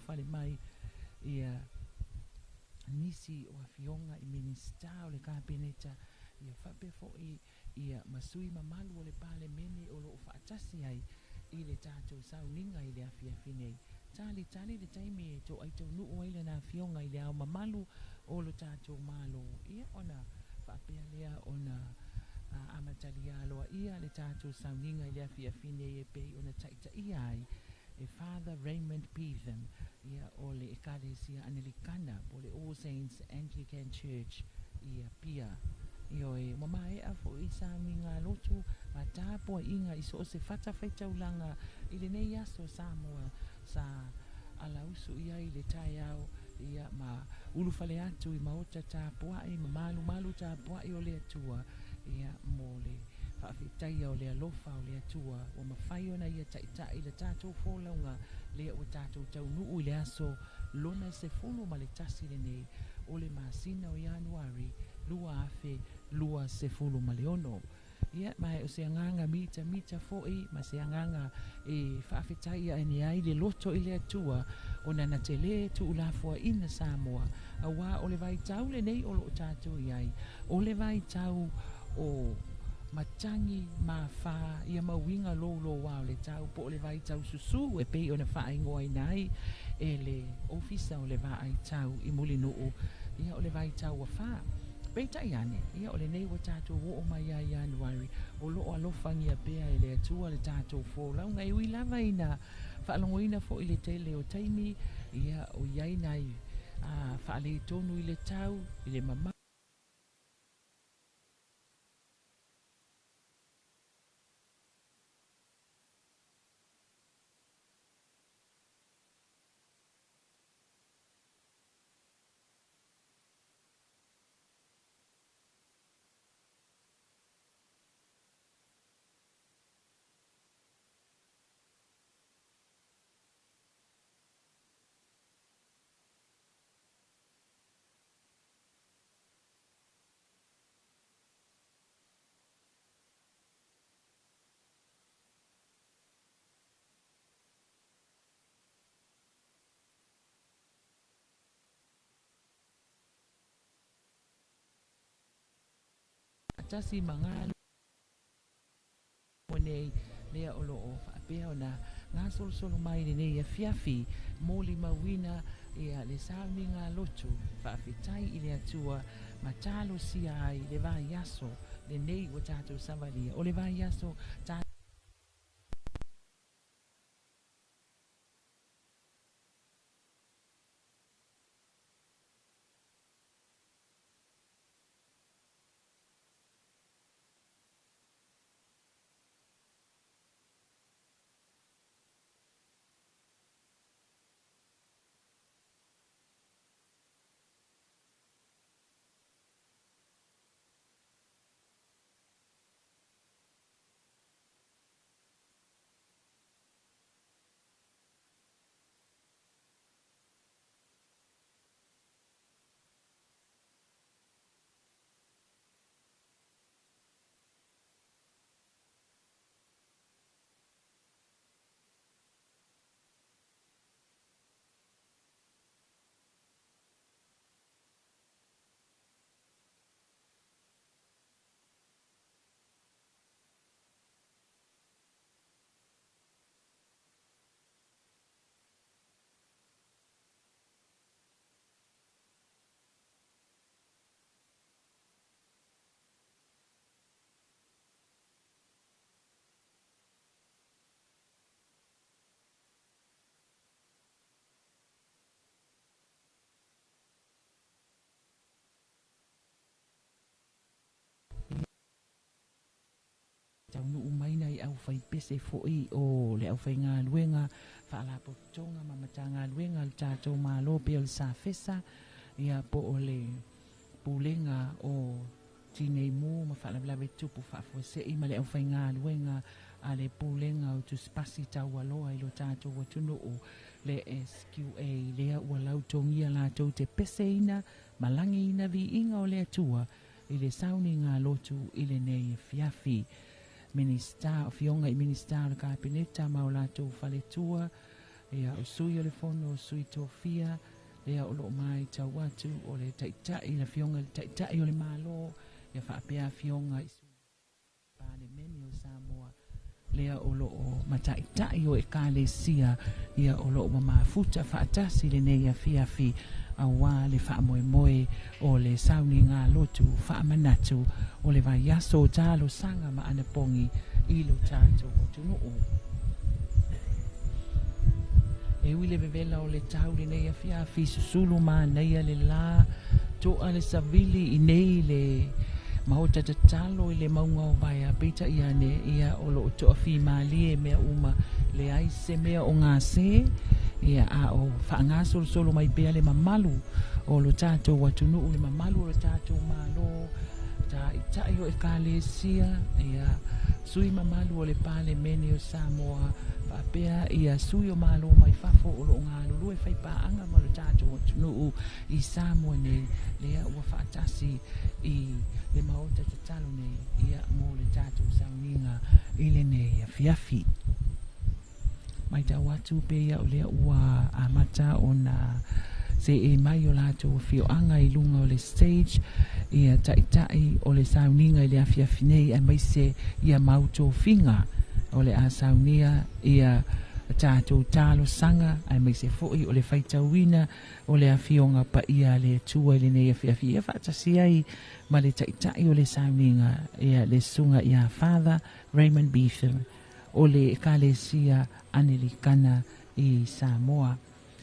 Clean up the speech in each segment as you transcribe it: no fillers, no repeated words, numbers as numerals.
fale mai ia nisi o afionga I minista o le kabineta ia whape fo ia masui mamalu o le pale mene o lo whaatasi ai I le tātou Sauniga I le afiafinei. Tali le taimi e to ai tau nuu ai le na afionga I le au mamalu o lo tātou malo. Ia ona whapea lea ona amatali aloa ia le tātou Sauniga I le afiafinei e pei ona taita ia ai. E Father Raymond Peatham ia o le Ekalesia Angelikana o le All Saints Anglican Church ia pia io e mamae a fo I Sauniga Lotu Faapitoa inga I so se fata faitaulanga I le nei aso Samoa sa alausu ia I le taiao ia ma ulufale atu I maota tāpuai ma malu tāpuai o le atua ia mo le whawhitaia o le alofa o le atua o mawhai ona ia taitai le tātou fōlaunga le o tātou taunuu I le aso lona se fulu ma le tasi le nei o le masina o Januari lua afe lua se fulu ma le ono. Ia mai o se anganga mita fo'i ma se anganga e whawhitaia ene ai le loto I le atua o nana te le tu ulafua ina Samoa a wā o le vai tau le nei o lo tātou iai o le vai tau o matangi ma fa ia mawinga lo wa le tau po le vai tau susu e pe ona fa ingo ai nai e le ofisa o le vai tau I mulinu ia o le vai tau wa fa peita iane ia o le nei wa tatu o mai ai Januari o lo alofangi a pea I le atua le tatu fo la ngai ui lava ina fa longoina fo I le tele o taimi ia o iai nai a fa le tonu I le tau I le mama tasi mangalo nei lea o loo whaapea ona ngā solosolo mai nei a fiafi mōli mawina ia le Sauniga Lotu whaafetai I le atua ma talo sia ai le Vaiaso le nei o tātou savalia o le Vaiaso taunu umai nei au fai pese fo'i o le au fai ngā luenga whaala potonga mamata ngā luenga le tātou mālo pe o le sāwhesa ia po o le pūlenga o tinei mū ma whaala blawe tupu whaafose I ma le au fai ngā luenga a le pūlenga o tu spasi tau aloa I lo tātou watunu o le SQA lea ua lautongia lātou te pese ina malangi ina vi inga o le atua I le Sauniga Lotu I le nei fiafi minista o fionga I minista o le kabineta ma o lātou whaletua ia o sui o le fono o sui tofia lea o loo mai tau atu o le taitai na fionga le taitai o le malo ia whaapea fionga i sui pale meni o Samoa lea o loo mataitai o e kalesia ia o loo mamafuta whaatasi le nei a fiafi a wā le whaamoemoe o le Sauniga Lotu Faapitoa o le Vaiaso o Talosaga ma Anapogi i lo tātou o tunuu. E wile vevela o le tau le nei a fiafi susulu ma neia le la toa le savili i nei le maota tatalo i le maunga o vaia peita ia ne ia o lo toa fi malie mea uma le aise mea o ngā se ia a o whaangaso solo mai pea le mamalu o lo tātou watunu o le mamalu o lo tātou malo ta itai o e kalesia ia sui mamalu o le pale mene o Samoa whapea ia sui o malo mai fafo o lo ngā lulu e whaipaanga ma lo tātou watunu i Samoa nei lea ua whaatasi i le maota tatalo nei ia mo le tātou Sauniga i le nei a fiafi mai tau atu pe ia o lea ua amata o na se e mai o lato o fioanga i lunga o le stage ia taitai o le Sauniga i le afiafi nei a mai se ia mauto finga o le a Sauniga ia tātou Talosaga ai mai se foi o le faitauina o le afionga pa ia le tua i le nei afiafi ia whaatasi ai ma le taitai o le Sauniga ia le sunga ia Father Raymond Beetham o le ekalesia anelikana i Samoa.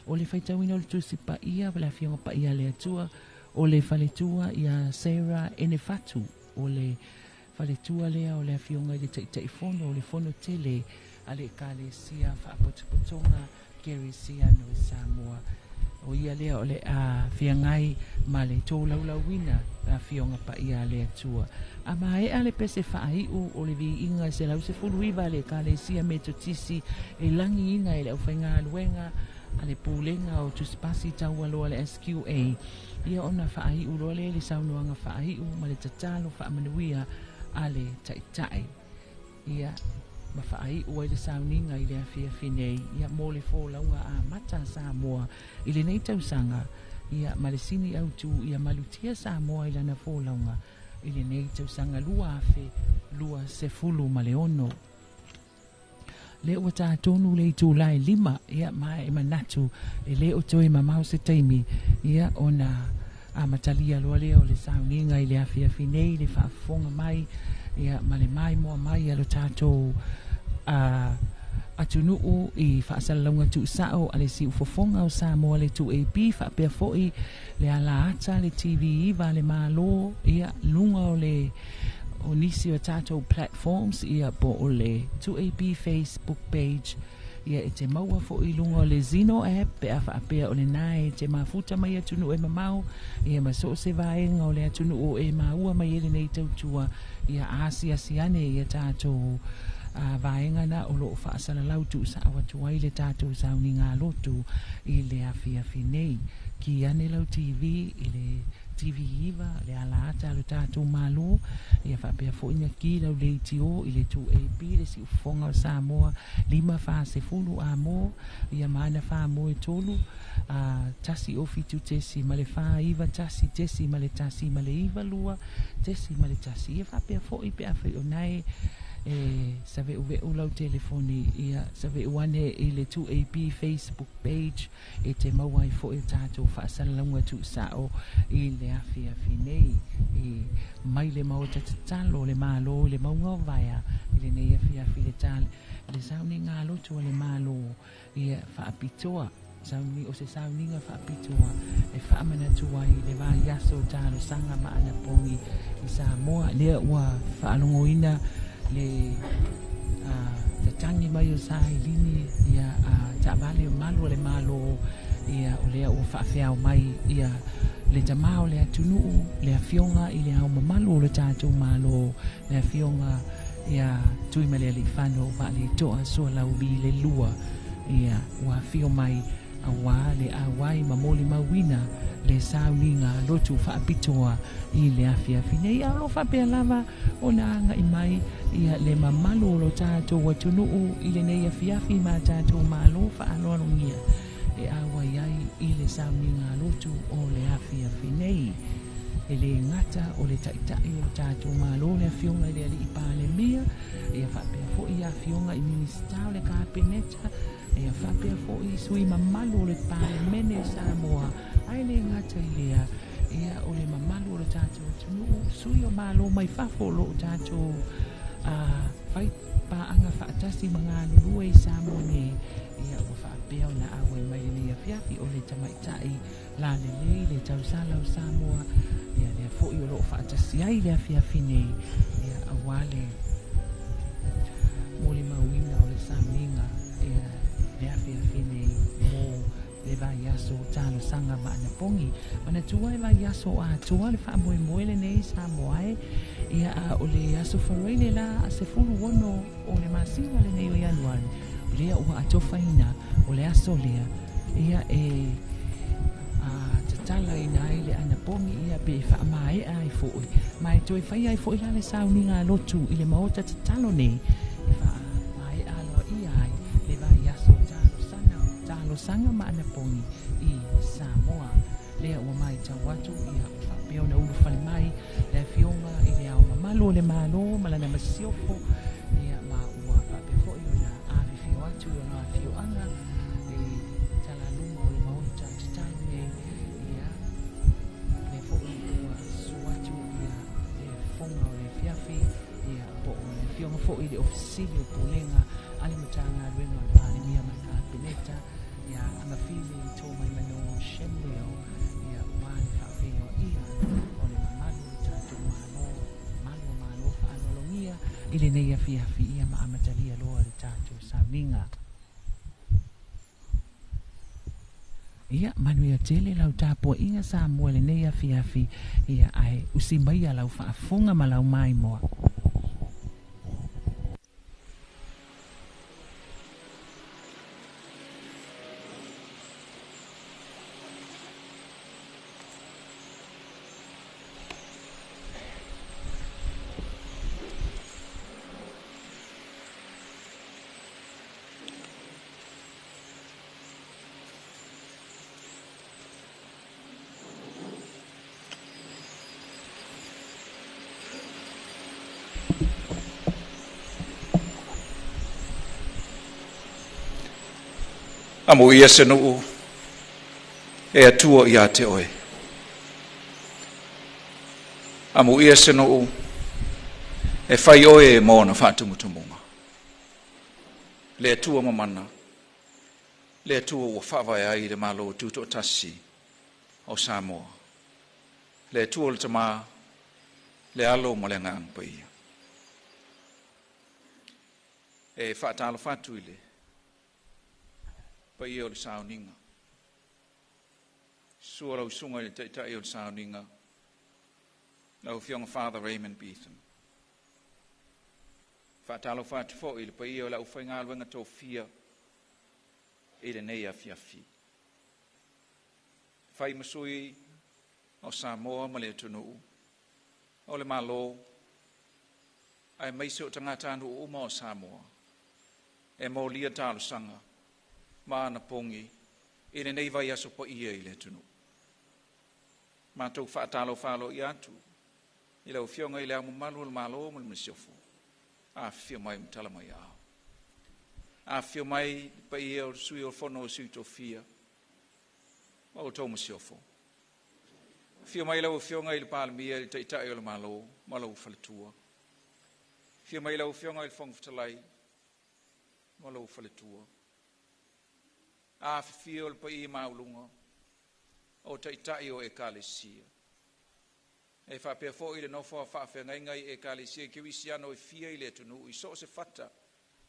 O le faitauina o le tusi pa ia, le afionga pa ia le atua, o le faletua ia Sarah Enefatu, o le faletua lea o le afionga i le taitai fono, o le fono tele, a le ekalesia whaapotopotonga keresiano i Samoa. O ia lea o le fiangai ma le tōlaulauina a fionga pa ia le atua. A mai ale pese whaaiu o le vi inga se lau se fuluiva le kalesia me totisi e langi inga e le aufenga aluenga a le pūlenga o tuspasi tau aloa le SQA. Ia ona whaaiu lo le saunuanga whaaiu ma le tatalo whaamanuia a le taitai. Ia ma whaaiu ai le Sauniga i le afiafi nei ia mo le fōlaunga a mata Samoa i le nei tausanga ia ma le sini autu ia malutia Samoa i lana fōlaunga i le nei tausanga lua afe lua sefulu ma le ono. Le ua tātonu le itu lai lima ia ma e manatu e le o toi mamau se taimi ia ona a matalia loa lea o le Sauniga i le afiafi nei le whaafonga mai ia ma le mai moa mai alo tātou atunuu i whaasalaunga tu sao a le si ufofonga o Samoa le tu AP whaapea foi le ala ata le TV iwa le malo ia lunga o le o nisi o tātou platforms ia po o le 2AP Facebook page ia e te maua foi lunga o le Zino app pe a whaapea o le nai te mafuta mai atunu e mamau ia maso se vaenga o le atunu o e maua mai ele nei tautua ia asiane ia tātou vaenga na o loo whaasala lautu sa awatu ai le tātou Sauniga Lotu i le afiafi nei ki ane lau TV i le TV iwa le alaata lo tātou malo ia whapea foina ki lau le itio i le 2AP le si ufonga o Samoa 5 whaasefulu a mo ia maana wha mo e tolu tasi ofitu tesi ma le wha iwa tasi tesi ma le tasi ma le iwa lua tesi ma le tasi ia whapea foi pe a whai o nai save uve ulau telefoni ia save uane i le 2AP Facebook page e te mawai fo i tātou whaasalalunga tu sao i le afiafi nei i mai le maota tatalo le malo le maunga o vaia i le nei afiafi le tal le Sauniga Lotu le malo ia Faapitoa Sauni o se Sauniga Faapitoa e Faamanatu ai le Vaiaso Talosaga ma Anapogi i Samoa lea ua whaalongoina le tatangi mai o sailini ia tabale malu le malo ia o lea ua whaafeau mai ia le tamao le atunuu le afionga i le au mamalu le tātou malo le afionga ia tui male li whano va le toa soa lau bi le lua ia ua fio mai awa le awai mamoli mawina le Sauniga Lotu Faapitoa i le afiafi nei alo faapea lava ona anga i mai ia le mamalu o lo tātou atunuu i le nei afiafi ma tātou malo faaloalogia e awai ai i le Sauniga Lotu o le afiafi nei e le ngata o le taitai o tātou malo le afionga i le ali i palemia ia faapea foʻi ia afionga i minista o le kapeneta ia faapea foʻi sui mamalu o le palemene Samoa ai le ngata i lea ia o le mamalu o le tātou atunuu sui o malo mai fafo o loo tātou fai paanga faatasi mga lulua i Samoa ne ia ua faapea ona aua i mai lenei afiafi o le tamaitai la lelei le tausala o Samoa ia lea foʻi o loo faatasi ai le afiafi nei ia auale mo le mauina o le Sauniga ia le afiafi nei mo le Vaiaso Talosaga ma Anapogi manatua e Vaiaso atua le faamoemoe lenei Samoa ia o le aso faraile la a se fulu wono o le masiga lenei o Ianuari lea ua atofaina o le aso lea ia tatala ina ai le Anapogi ia pe faamaea ai foʻi ma e toe faia ai foʻi la le Sauniga Lotu i le maota tatalo nei e faamaea aloaʻia ai le Vaiaso Talosaga ma Anapogi i Samoa lea ua maitau atu ia ua faapea ona ulu fale mai le afioga i le ao mamalu o le malo ma lana masiofo ia ma ua faapea foʻi ona afifio atu i ona afioaga e talaluma o le maota tatalo nei ia le foʻi ua su atu ia le foga o le fiafi ia po o le afioga foʻi le ofisili o pulega a le matagaluega o le palemia ma na peneta ia agafili to mai mano shenleo ia ua le faafeioaʻia o le mamalu o le tatou malo faaloalogia i lenei afiafi ia ma amatalia loa le tatou Sauniga ia manuia tele lau tapuaʻiga sa mua lenei afiafi ia ae usi maia lau faafoga ma lau maimoa Amo ia se nuu e atua ia te oe. Amo ia se nuu e whai oe e mōna whaatumutumunga. Le atua mamana, le atua ua whawai ai le malo tuto o tasi o Samoa. Le atua le tama, le alo mo le ngang pa ia. E whaatalo whatu ile. Pa ia o le Sauniga. Sua lau sunga i le taitai o le Sauniga. Lau fionga Father Raymond Beetham. Whaatalo whatu fo i le pa ia o lau whainga aluenga tō fia i le nei afiafi. Whai masui o Samoa ma le atunuu. O le malo ai maise o tangata anu uma o Samoa. E mo lia Talosaga. Ma Anapogi i le nei Vaiaso po ia i le tunu. Mātou whaatalo whalo i atu. I lau fionga i le amu malu le malo mo le masiofo. A fio mai mtala mai ao. A fio mai pa ia o sui o fono o sui to fia. O tau masiofo. Fio mai lau fionga i le palemia i taitai o le malo. Ma lau whaletua. Fio mai lau fionga i le whangwhitalai. Ma lau whaletua. A fio le pa i maulunga o taitai o ekalesia. E whapea fo i le nofo a whawhenga ngai ekalesia ki wisiano i fia i le tunu i so se fata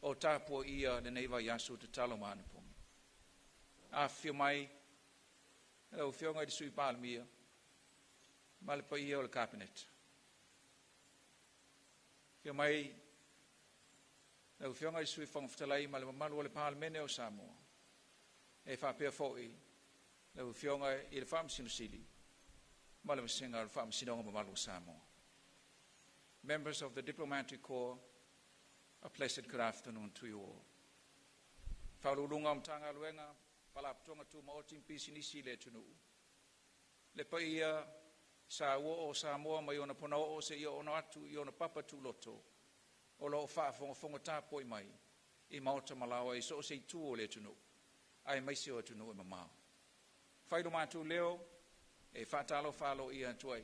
o tāpua ia le nei Vaiaso te talo ma Anapogi. A fio mai o fio ngai le sui palemia ma le pa ia o le kapeneta. Fio mai o fio ngai le sui whangwhitalai ma le mamalu o le palemene o Samoa. e whapea fōi, le whionga i le whaamsino sili, ma le masinga le whaamsinonga mamalu Samoa. Members of the Diplomatic Corps, a blessed good afternoon to you all. Whaurulunga mtanga luenga, palaputonga tu maotim pisinisi le tunu. Le paia sa o Samoa mai ona pona o se i ona atu i ona papa tu loto. O lo whaafonga tāpoi mai, i maota malawa i so se i tu o le tunu. Ai maisi o tunu e mamao. Whaido mātu leo, e whaatalo whalo i antuai.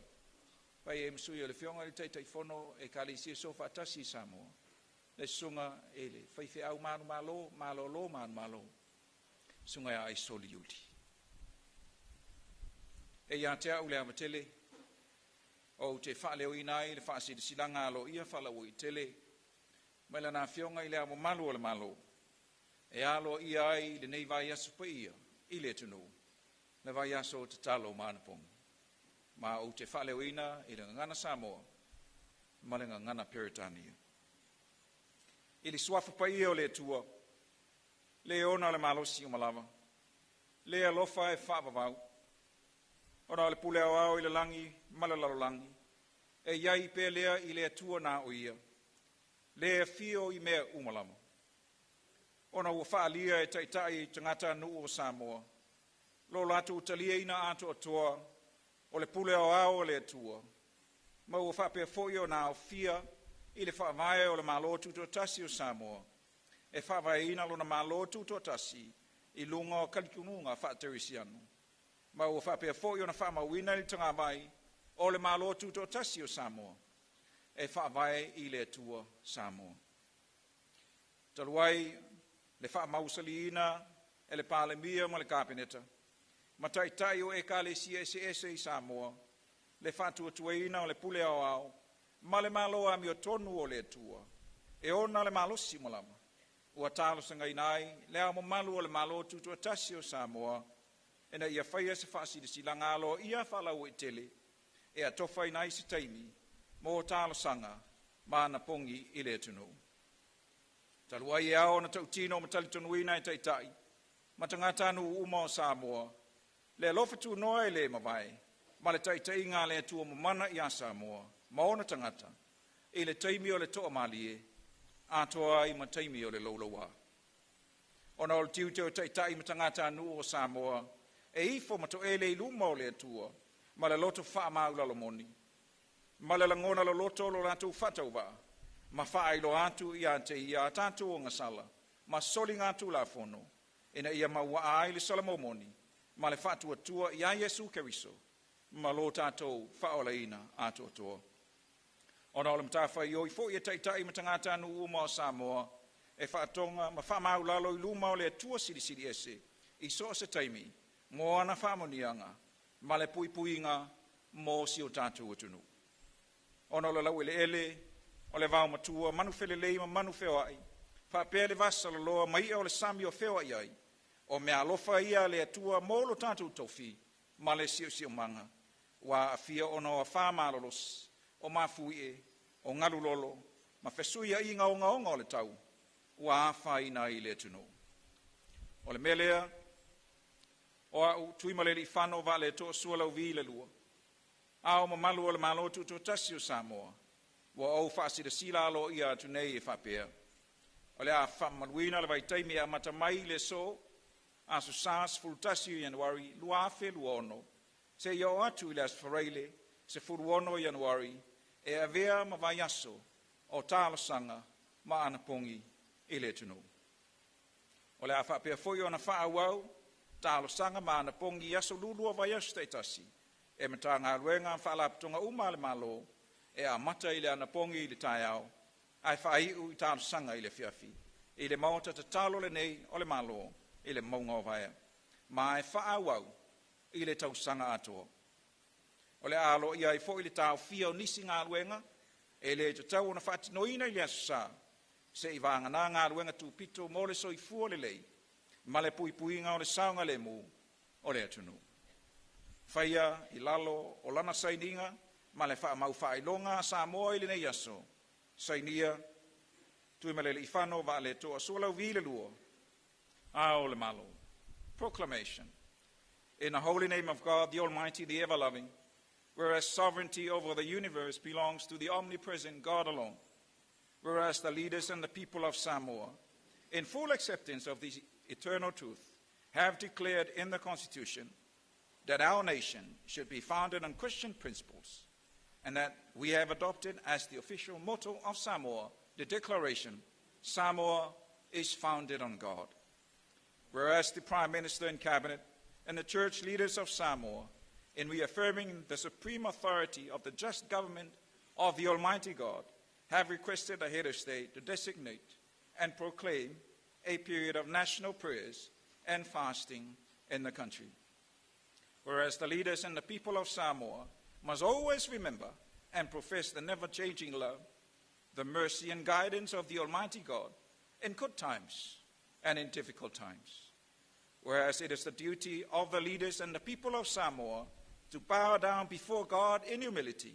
Pai e msui o le whionga i teitai whono e kalisi so whaatasi Samoa. Le sunga e le whaiwhi au manu malo, malo lo manu malo. Sunga ia ai soli uti. E ia te au le amatele, o te whaaleo inai, le whaasi de silanga alo ia whalawo i tele, mai lana whionga i le amo malu o le malo. E alo ia ai le nei Vaiaso pa ia, i le tunu, le Vaiaso te talo ma Anapogi. Ma o te whaleo ina i le ngana Samoa, ma le ngana Peritania. I le suafa pa ia o le tua, le ona le malosi o malava, le alofa e whaavavau, ona le pule au i le langi, ma le lalolangi, e iai pe lea i le tua na o ia, le fio i mea umalama. Ona ua whaalia e taitai tangata nuu o Samoa, lo latu utalia ina ato atoa, o le pule au o le tua, ma ua whapea foi o na o fia, i le whaavae o le malotu to tasi o Samoa, e whaavae ina lo na malotu to tasi, i lunga o kalikununga whaaterisianu. Ma ua whapea foi o na whaamawina i tanga mai, o le malotu to tasi o Samoa, e whaavae i le tua Samoa. Taluai, le whaamausali ina, e le palemia ma le kapineta, ma taitai o e kale ese i Samoa, le whaatuatua ina o le pule au, ma le malo a mio tonu o le tua, e ona le malo simolama. Ua Talosaga inai, le amo malu o le malo tutua tasi o Samoa, e na ia whaia se whaasiri silanga alo ia whalau i tele, e a tofa inai se taimi, mo Talosaga, ma Anapogi i le tunu. Taluai e ao na tautino ma talitonuina e taitai, ma tangata anu uma o Samoa, le alofa tu noa e le mawai, ma le taitai ngā le tua mamana i a Samoa, ma ona tangata, e le taimi o le toa malie, atoa i ma taimi o le laulawa. Ona o le tiuteo taitai ma tangata anu o Samoa, e ifo ma to ele i luma o le atua, ma le loto wha maulalo moni. Ma le langona lo loto lo latu whatauwa, ma wha ilo atu i ante i a tatu o ngasala, ma soli ngatu la fono, ina ia maua ai le salamo moni, ma le whatua tua i a Yesu Keriso, ma lo tatou whaolaina ato toa. Ona o le mtawha i oi fo i taitai ma tangata anu uma o Samoa, e whaatonga ma whamaulalo i luma o le tua siri ese, i so se taimi, mo ana whamonianga, ma le puipuinga mo si o tātou atunu. Ona o le lau ele, o le vau matua, manu whelelei ma manu whewai, whapea le vasa loa mai o le sami o whewai ai, o mea alofa ia le atua mo lo tātou tauwhi, ma le sio manga, wa afia ona o whamalolos, o mafuie, o ngalulolo, ma fesuia i ngaonga o le tau, wa awhaina i le tunu. O le melea, o au tuimaleli whano va le to sualau vi le lua. Ao ma malu o le malotu to tasi o Samoa, wa au whaasira sila alo ia tunei e whapea. O le a whamaluina le vaitaimi a matamai le so, a su saas fultasi o Januari, lua afe lua ono, se ia o atu i le asfareile, se furu ono Januari, e avea ma Vaiaso o Talosaga ma Anapogi i le tunu. O le a whapea foi o na whaauau, Talosaga ma Anapogi i aso lulu o Vaiaso teitasi, e mata ngā ruenga whaalaputonga uma le malo, e a mata i le Anapogi i le taiao, ai whaiu i Talosaga i le fiafi, i le maota te talo le nei o le malo, i le maunga o vaia, ma e whaauau i le tausaga atoa. O le alo ia i fo i le tau fia o nisi ngā ruenga, e le te tau ona whaatinoina i le asusa, se i vāngana ngā ruenga tūpito mo le soifua le lei, ma le puipuinga o le saunga le mu o le atunu. Whaia i lalo o lana Sauniga, ma le whaamau whailonga Samoa i le nei aso, Saunia, tui malele i whano va le toa sualau vi le lua, a o le malo, Proclamation. In the holy name of God, the Almighty, the ever-loving, whereas sovereignty over the universe belongs to the omnipresent God alone, whereas the leaders and the people of Samoa, in full acceptance of this eternal truth, have declared in the Constitution that our nation should be founded on Christian principles, and that we have adopted as the official motto of Samoa the declaration, Samoa is founded on God. Whereas the Prime Minister and Cabinet and the church leaders of Samoa, in reaffirming the supreme authority of the just government of the Almighty God, have requested the head of state to designate and proclaim a period of national prayers and fasting in the country. Whereas the leaders and the people of Samoa must always remember and profess the never-changing love, the mercy and guidance of the Almighty God in good times and in difficult times. Whereas it is the duty of the leaders and the people of Samoa to bow down before God in humility,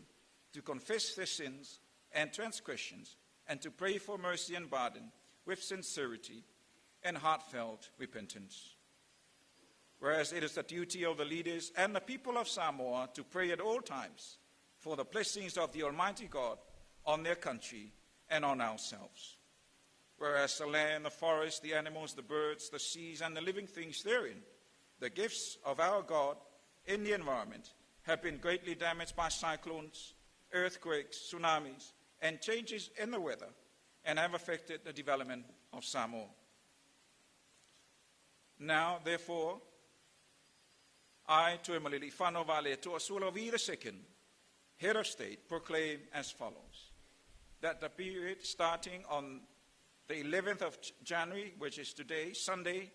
to confess their sins and transgressions, and to pray for mercy and pardon with sincerity and heartfelt repentance. Whereas it is the duty of the leaders and the people of Samoa to pray at all times for the blessings of the Almighty God on their country and on ourselves. Whereas the land, the forest, the animals, the birds, the seas, and the living things therein, the gifts of our God in the environment, have been greatly damaged by cyclones, earthquakes, tsunamis, and changes in the weather, and have affected the development of Samoa. Now, therefore, I, Tuemalili Whanau Sualovi II, Head of State, proclaim as follows, that the period starting on the 11th of January, which is today, Sunday,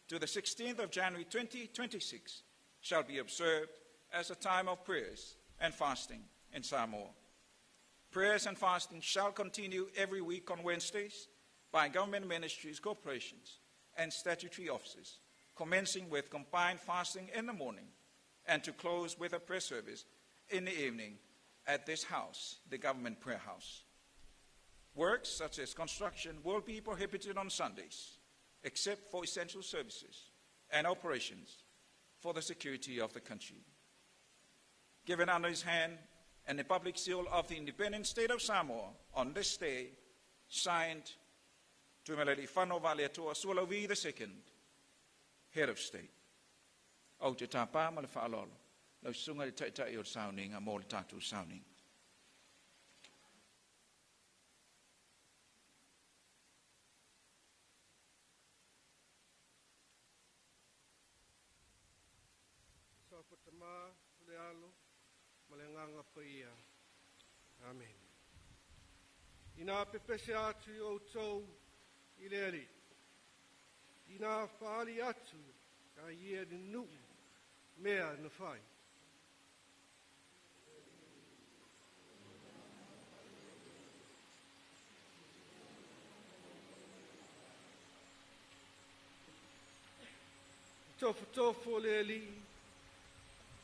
to the 16th of January 2026, shall be observed as a time of prayers and fasting in Samoa. Prayers and fasting shall continue every week on Wednesdays by government ministries, corporations, and statutory offices, commencing with combined fasting in the morning and to close with a prayer service in the evening at this house, the government prayer house. Works such as construction will be prohibited on Sundays, except for essential services and operations for the security of the country. Given under his hand and the public seal of the independent state of Samoa on this day, signed Tuemalili Whanau Sualovi II, Head of State. O te tāpā ma le whaalolo, lau sunga le taitai o Sauniga mō le tātou Sauniga. Sapatama le alo ma le nganga paia. Amen. Ina pepese atu i outou i le ari. Ina whaali atu ka ia ni nuu mea na whai. Tofo le ali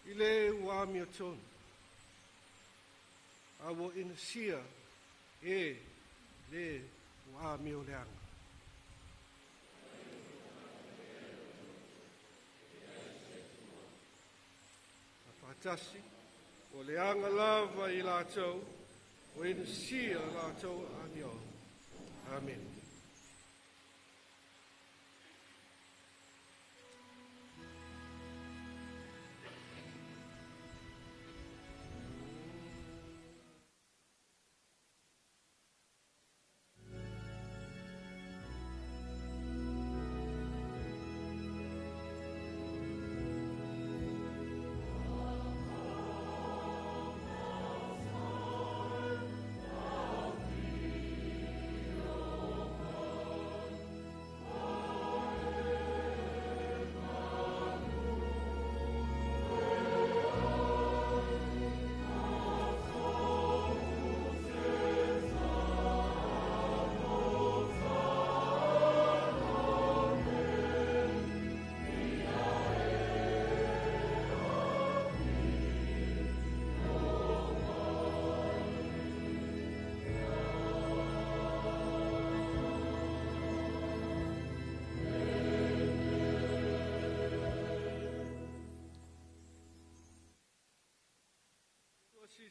i le ua mi o tonu. Awo ina sia e le ua mi o leanga. Tasi, o leanga lava i lātou, o ina sia lātou anio. Amen.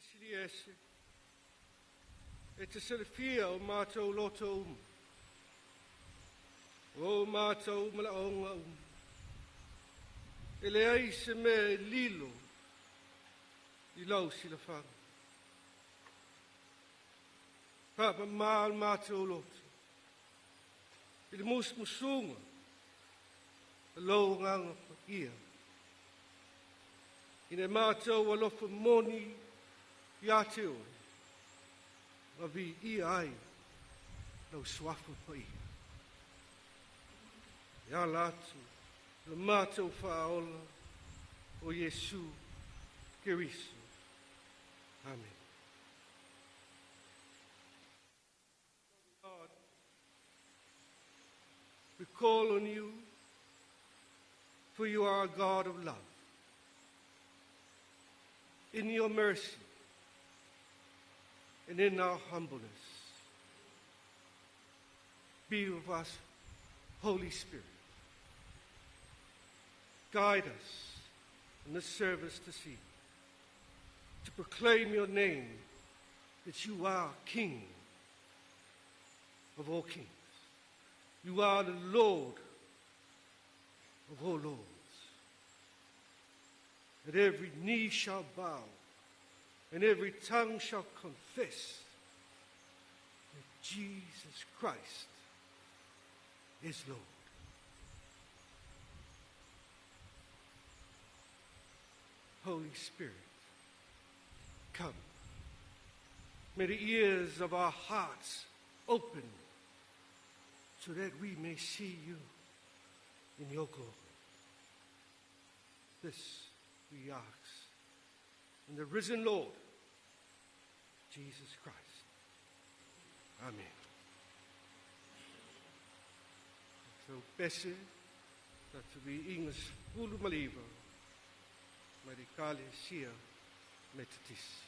sili ese. E te serifia o mātou loto umu. O mātou mala onga umu. E le ai se me lilo I lau sila whanga. Papa māl mātou loto. I le musunga. Lau nganga ia. I ne mātou alofa moni I ateo. Ma vi ia ai. Lau swafa pa ia. Ia latu. Le mātou whaola o Yesu Kirisu. Amen. God, we call on you, for you are a God of love. In your mercy and in our humbleness, be with us, Holy Spirit. Guide us in the service to see, to proclaim your name, that you are King of all kings. You are the Lord of all lords. That every knee shall bow and every tongue shall confess that Jesus Christ is Lord. Holy Spirit, come. May the ears of our hearts open so that we may see you in your glory. This we ask in the risen Lord, Jesus Christ. Amen. So, bese, that we English fulu maliva, medicale sia metatis.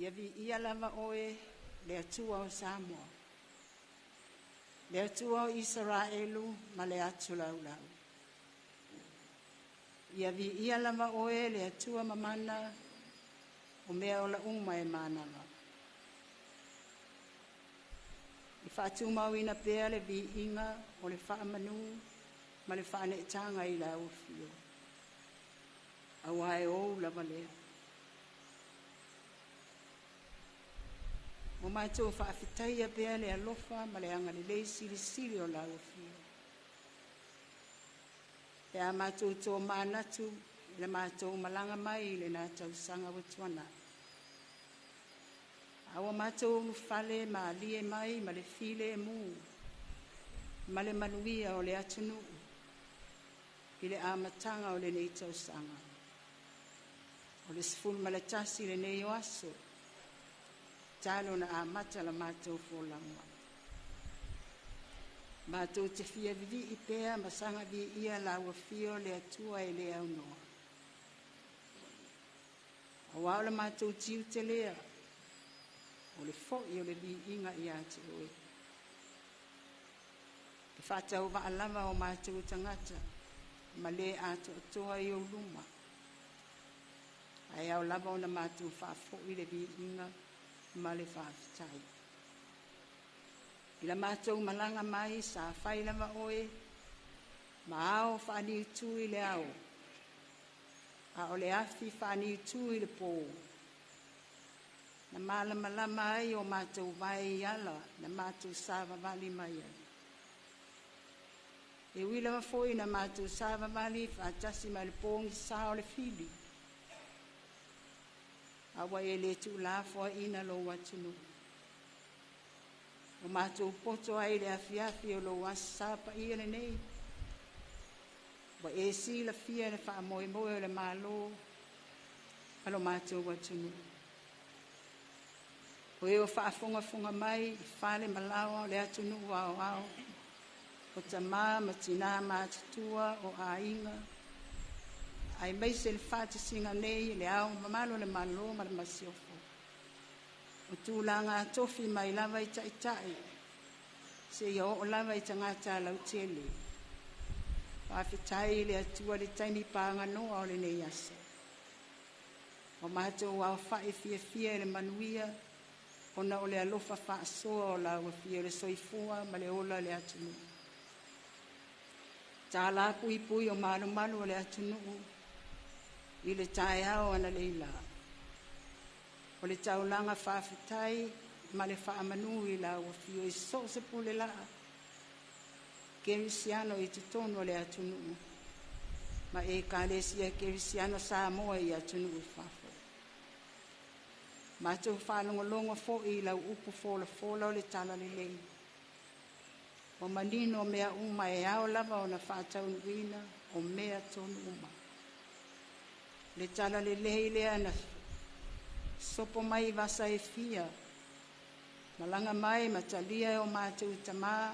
Ia vi ia lava oe le atua o Samoa. Le atua o Israelu ma le atu laulau. Ia vi ia lava oe le atua mamana o mea o la uma e manala. I whaatu mauina pēa le vi inga o le whaamanu ma le whaanetanga i la ufio. Awa e o lava lea. O mātou whaafitaia pēa le alofa ma le anga le lei siri o la ufio. E a mātou tō Faamanatu le mātou malanga mai le nā Talosaga watuana. Awa mātou fale ma lie mai ma le file e mū, ma le manuia o le atunu, i le amatanga o le nei Talosaga. O le sifuru ma le tasi le nei oaso, talo na amata la mātou fōlanga. Mātou te fia vivi i pēa masanga vi ia la wafio le atua e le au noa. Awa o le mātou tiu te lea, o le fo'i o le vi inga i ate oe. Ke whātau wa alama o mātou tangata, ma le ato atoa i o luma. Ai au lava o na mātou whaafo'i le vi inga, ma le whaafitai. I la mātou malanga mai sa whai lava oe, ma ao whaani utu i le ao. A o le afi whaani utu i le pō. Na malama lama ai o mātou vai i ala, na mātou sāwa vali mai ai. E wila wafoi na mātou sāwa vali whaatasi mai le pōngi sā o le whili. Awa e le tu la fo ina lo watunu. O mātou poto ai le afiafi o lo wasapa i ele nei. Wa e si la fia le wha moe moe o le malo. Alo mātou watunu. O e o wha funga mai, whale malawa le atunu wao wao. O ta maa matina mātutua o a inga. Ai mai se le whāti singa nei le au mamalo le malo ma le masiofo. O tūlanga tofi mai lava i tai. Se ia o lava i tangata lau tele. Whawhitai le atua le taimi pānga noa o le nei ase. O mātou wau whae fia le manuia. Ona o le alofa whaasoa o lau fia le soifua ma le ola le atunu. Tā la pui o malu o le atunu. I le tae au ana leila. O le taulanga whawhitai, ma le whaamanu i la wafio i so se pule laa. Kerisiano i te tono le atunu. Ma e kālesia Kerisiano Samoa i atunu i whafo. Ma tau whanongolongo fo i lau upu fola o le tala le lei. O manino mea uma e ao lava o na whātau nuina o mea tonu uma. Le tala le lei lea na sopo mai vasa e fia. Malanga mai matalia o mātou tamā.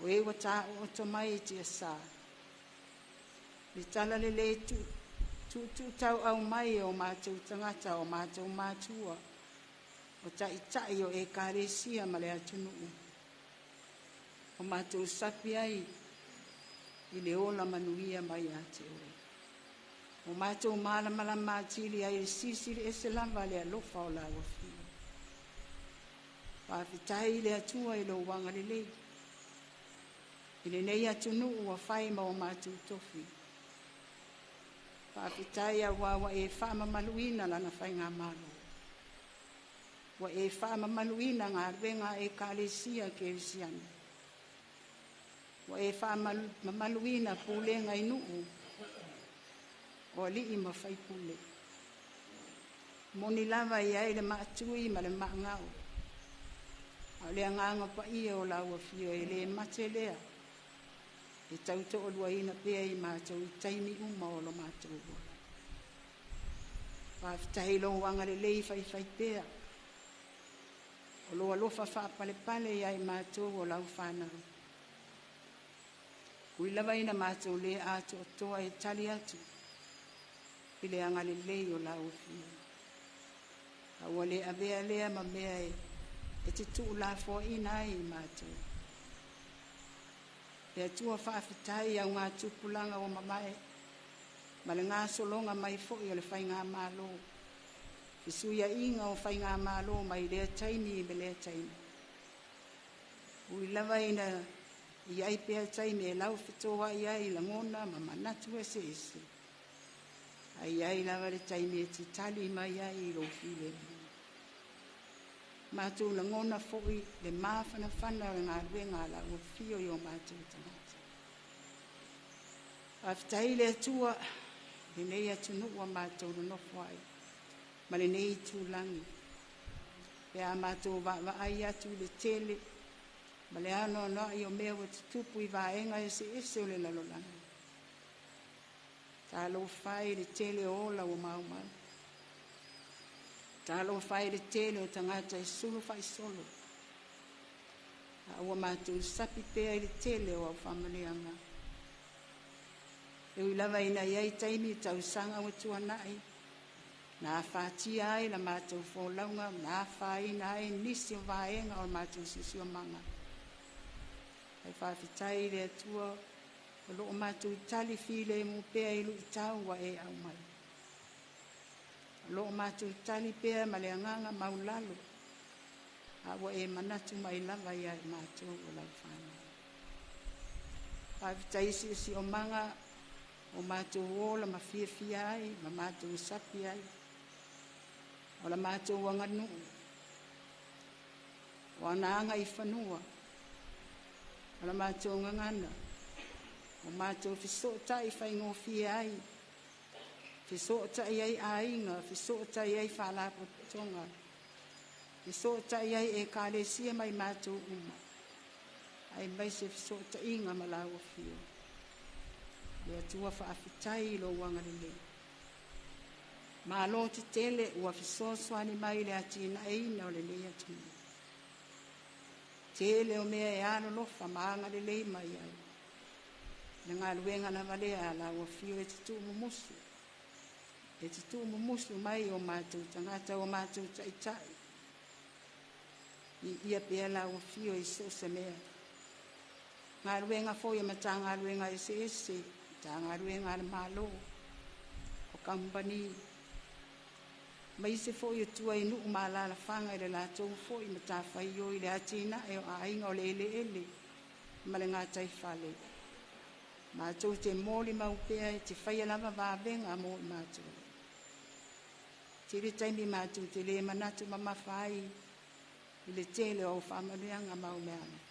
O e wata o to mai ti asa. Le tala le lei tu tau au mai o mātou tangata o mātou mātua. O tai o e kāresia ma le atunu. O mātou sapi ai i le ola manuia mai ate oe. O mātou mālamala mātili ai le sisiri e se lava le alofa o la wafia. Whawhitai le atua i lo wanga le lei. I le nei atunu ua whai ma o mātou tofi. Whawhitai a wawa e whaamamaluina lana whai ngā malo. Wa e whaamamaluina ngā renga e kālesia Kerisiano. Wa e whaamamaluina pūlenga i nuu. O li i mawhai pule. Moni lava i ai le maatui ma le maangau. A le anganga pa ia o la wafio e le mate lea. E tauto o lua ina pia i mātou i taimi uma o lo mātou o. Whawhitahi lo wanga le lei whai pia. O loa lofa whaapale pale i ai mātou o lau whanau. Ui lava ina mātou le ato o toa e tali atu. I le anga le lei o lau fia. Aua le avea lea ma mea e te tuu la fo ina i mātou. Pea tua whaafitai au ngā tupulanga o mamae, ma le ngā solonga mai fo i o le whai ngā mālo. Isuia inga o whai ngā mālo mai lea taimi i me lea taimi. Ui lava ina i ai pea taimi e lau whitoa i ai la ngona ma manatu e se ese. Ai ai lava le taimi e ti tali mai ai i lo file. Mātou la ngona fōi le māwhana whana o ngā ruenga la o fio i o mātou tangata. Awhitai le atua, le nei atunu ua mātou na nofwai, ma le nei tūlangi. Pea mātou wa ai atu le tele, ma le ano na i o mea wa tutupu i vaenga e se ese o le lalolanga. Tā lo whai le tele o la o maumau. Tā lo whai le tele o tangata e sulu whai solo. A ua mātou sapi pea i le tele o au whamaleanga. E ui lava ina iai taimi tau sanga o tuanai. Nā whātia ai la mātou whōlaunga, nā whāina ai nisi o vaenga o mātou sisi o manga. Ai whāwhitai le atua, o loo mātou tali while e mo pea ilu i tau wa e au mai. O loo mātou tali pea ma le anganga maulalo, a wa e manatu mai lava ia i mātou o lau whāna. Whāwhitai si o manga, o mātou ola ma fia ai, ma mātou sapi ai, o la mātou wanganu, o anaanga i whanua, o la mātou ngangana, o mātou fisota i whaingo fia ai, fisota i ai ainga, fisota i ai whalapo tonga, fisota i ai e kālesia mai mātou uma, ai mai se fisota inga malawa fio. Le atua whaafitai lo wangalele. Ma lo te tele ua fisoswani mai le atina eina o le lea tunu. Tele o mea e ano lofa maanga le lei mai ai. Le ngā luenga na valea la ua fio e te tu mumusu. E te tu mumusu mai o mātou tangata o mātou taitai. I ia pea la ua fio e so se mea. Ngā luenga fo ia mata ngā luenga e se ese. Tā ngā ruenga na mālo, o kampani. Mai se fo i tua i nuu mālala whanga i le lātou fo i mata whai o i le atina e o ainga o le ele, ma le ngā tai whale. Mātou te mōli maupea e te whai alama vāvenga mō i mātou. Tere taimi mātou te le manatu mamawhai i le tele o whamanuanga mau meana.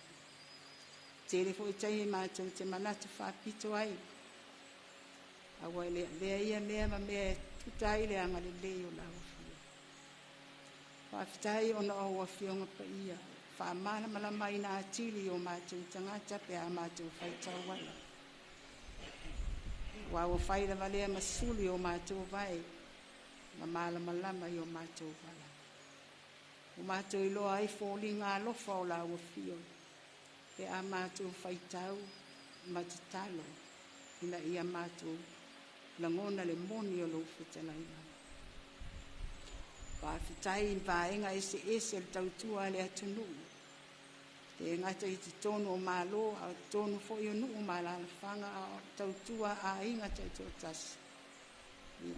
Tere fo i taimi mātou te manatu Faapitoa ai. Awa le ia mea ma mea tutai le anga le leo la wafio. Whaafitai ona o wafionga pa ia. Whaamana malama ina atili o mātou tangata pe a mātou whaitau wala. Wa o whaira valea masuli o mātou vai. Ma mala malama i o mātou wala. O mātou iloa ai fōli ngā lofa o la wafio. Pe a mātou whaitau matatalo. Ina ia mātou langona le moni o lo whetalaina. Whaafitai in vaenga ese le tautua le atunu. Te ngata i te tonu o mālo, a tonu fo i o nuu mālala whanga, a tautua a inga tautua tasi.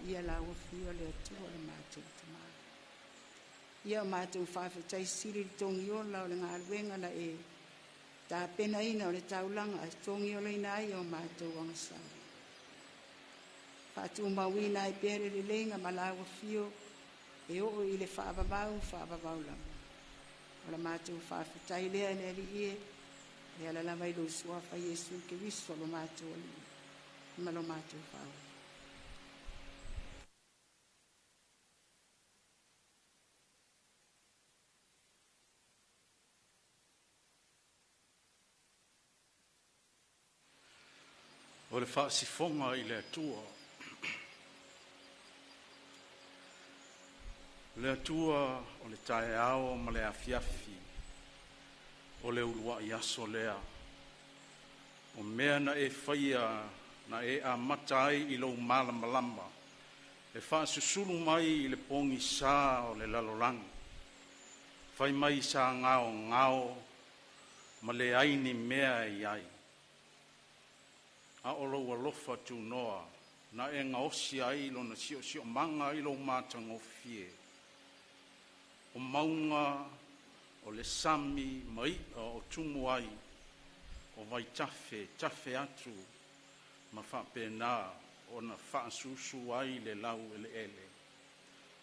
Ia la wafio le atua le mātou tamā. Ia mātou whaafitai siri le tongi o lau le ngā ruenga na e. Tā pena ina o le taulanga, a tongi o le ina ai o mātou wangasanga. Fatu mawina i pere le lenga malawa fio e o i le whaababau lama. O la mātou whaafitai lea ne li ie e ala lama i lo suafa Yesu ke wiso lo mātou ali. Ma lo mātou whaawa. O le whaasifonga i le atua. Le atua o le tae ao ma le afiafi. O le ulua i aso lea. O mea na e whaia na e a matai i lo malamalamba. e whaasusulu mai I le pongi sā o le lalolangi. Whai mai sā ngao, ma le aini mea I ai. A olo alofa tu noa, na e ngaosi ai lo na sio manga I lo mātang o fie. O maunga, o le sami, mai o tumu ai, o vai tafe atu, ma whapena o na whaasusu ai le lau ele.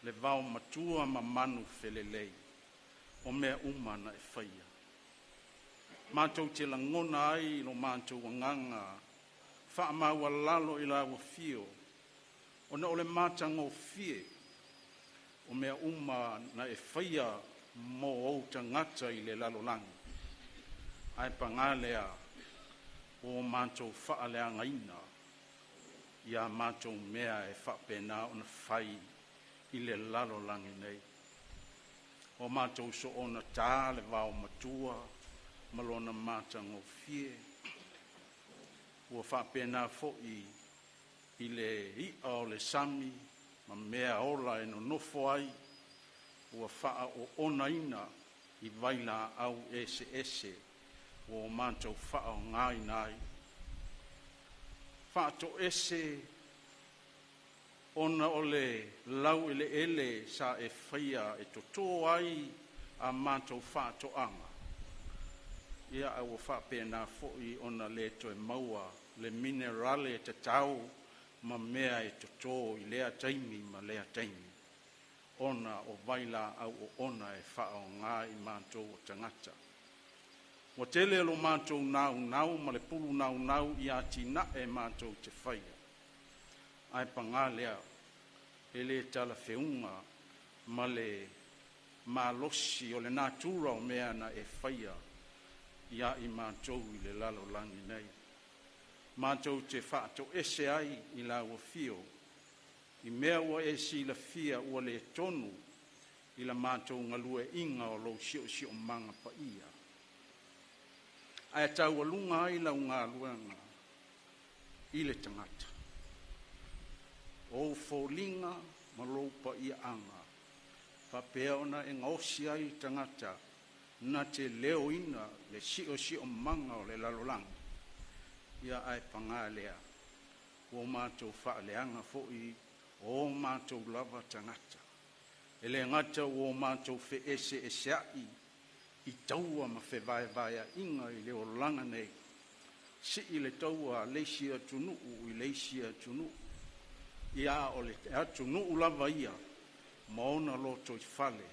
Le vau matua ma manu felelei, o mea umana e whaia. Mātou te langona ai lo mātou nganga, whaamaua lalo I la fio, o na ole mātang o fie, o mea uma na e whaia mo o tangata I le lalolangi. Ai pangalea o mātou whaaleanga ina, ia mātou mea e whapena o na whai I le lalolangi nei. O mātou so o na tā le wao matua, malona mātang o fie, ua whapena fo'i I le ia o le sami, ma mea ola e no nofo ai, ua wha o ona ina I vaila au ese, o mātou wha o ngai nai. Wha to ese, ona ole lau ele sa e whaia e toto ai a mātou wha to anga. Ia au whapena fo'i ona le to e maua, le minerale te tau, ma mea e toto I lea taimi ma lea taimi. Ona o vaila au o ona e whao ngā I mātou o tangata. Wa tele alo mātou nau, ma le pulu nau I ati na e mātou te whaia. Ai pangalea, e le tala whiunga, ma le malosi o le nātura o mea na e whaia, ia I mātou I le lalo langi nei. Mātou te whaato ese ai I la ua fio, I mea ua esi la fia ua le tonu, I la mātou ngalue inga o lo sio manga pa ia. Ai tau alunga ai la unga luenga, I le tangata. O fōlinga ma lo pa ia anga, whapea ona e ngaosi ai tangata, na te leo ina le sio manga o le lalolangi. Ia ai pangalea, o mātou whaaleanga fo'i, o mātou lava tangata. Ele ngata o mātou fe ese ai, I taua ma fe vai inga I leo langa nei. Si I le taua leisia tunu, I leisia tunu. Ia o le tunu lava ia, maona loto I fale,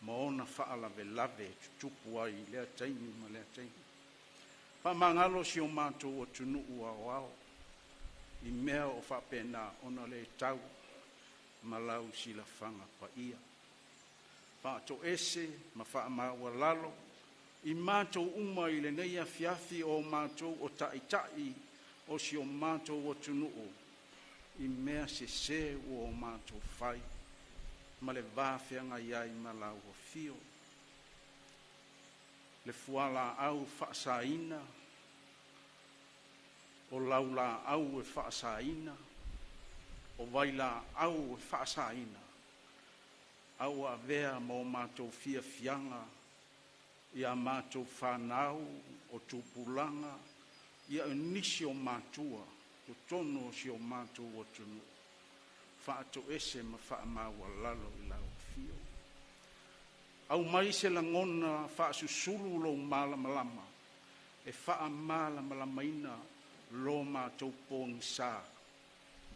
maona whaalave lave, tutupu ai lea taimi ma lea taimi. Whamangalo si o mātou o tunu ua wao, I mea o whapena ona le tau, malau si la whanga pa ia. Whaato ese, ma whaamaua lalo, I mātou uma I le neia fiafi o mātou o tai, o si o mātou o tunu I mea se o mātou whai, ma le vāwhianga iai malau o fio. Le fuala au whaasaina, o laula au e whaasaina, o waila au e whaasaina, au a vea mo mātou fianga, ia mātou whanau o tupulanga, ia nisi o mātua, o tono si o mātou o tunu. Whaato ese ma whaamaua lalo I lau fio. Au mai se la ngona whaasusulu lo malamalama, e whaamalamalama ina lo mātou pōngi sā.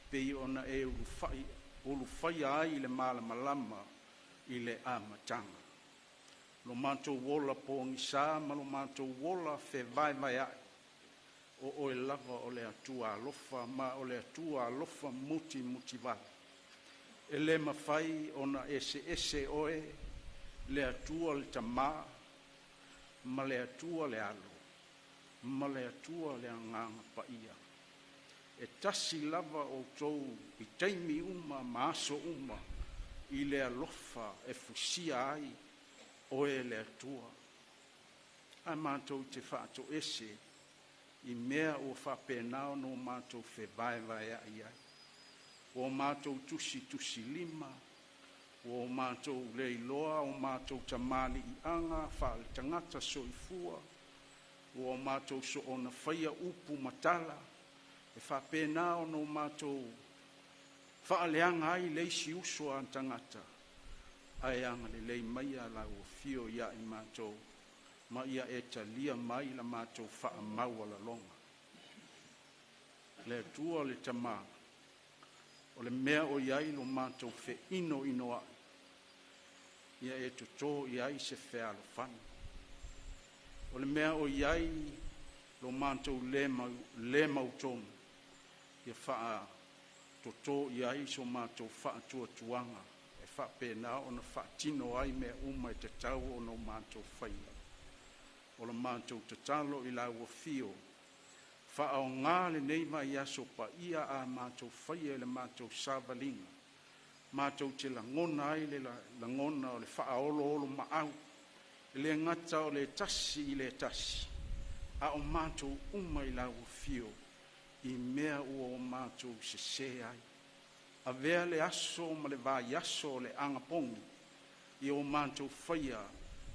Pei ona e ulu ai le malamalama I le amatanga. Lo mātou wola pōngi sā, ma lo mātou wola fe vai ai. O e lava o le atua alofa, ma o le atua alofa muti vai. E le mawhai ona ese oe, le atua le tamā, ma le atua le alo, ma le atua le anganga pa ia. E tasi lava o tou I taimi uma, maaso uma, I le alofa e fusia ai, oe le atua. Ai mātou te whaato ese, I mea o whapenao no mātou fe vai ai. o mātou tusi lima, o mātou leiloa, o mātou tamali I anga, whaale tangata soifua, o mātou so ona whaia upu matala, e whapena o no mātou whaaleanga ai leisi uso an tangata, ai anga le lei mai ala o fio ia I mātou, ma ia e talia mai la mātou wha maua la longa. Le tua le tama, o le mea o iai lo mātou fe ino ai, ia e tuto iai se fea lo whana. O le mea o iai lo mātou le mautonu, ia wha toto iai so mātou wha tuanga, e wha pēnā o na wha tino ai mea uma e te tau o no mātou whaia. O le mātou te talo I la ua fio, wha au ngā le nei Vaiaso pa ia a mātou whaia le mātou sāvalinga, mātou te langona ai le langona o le wha olo maau, le ngata o le tasi I le tasi, a o mātou uma I la ua fio, I mea ua o mātou se ai. A vea le aso ma le Vaiaso le Anapogi, I o mātou whaia,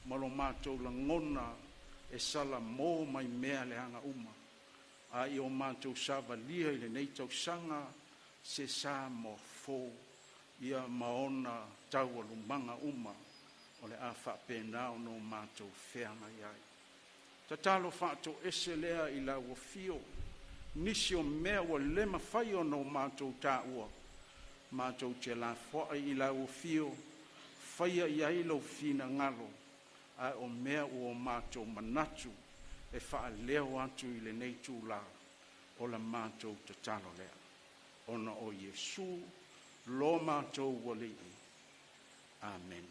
ma lo mātou langona e sala mō mai mea le anga uma. A I o mātou sāvalia I le nei tausanga se sā mo fō ia maona tau alumanga uma o le a whapena o no mātou wheanga iai. Ta talo whātou ese lea I la ua fio, nisi o mea ua lema whai o no mātou tā ua. Mātou te la whaai I la ua fio, whaia iai lau whina ngalo, a o mea o mātou manatu e wha leo atu I le nei tūla o la mātou te talo lea. Ona o Yesu, lo mātou wali. Amen.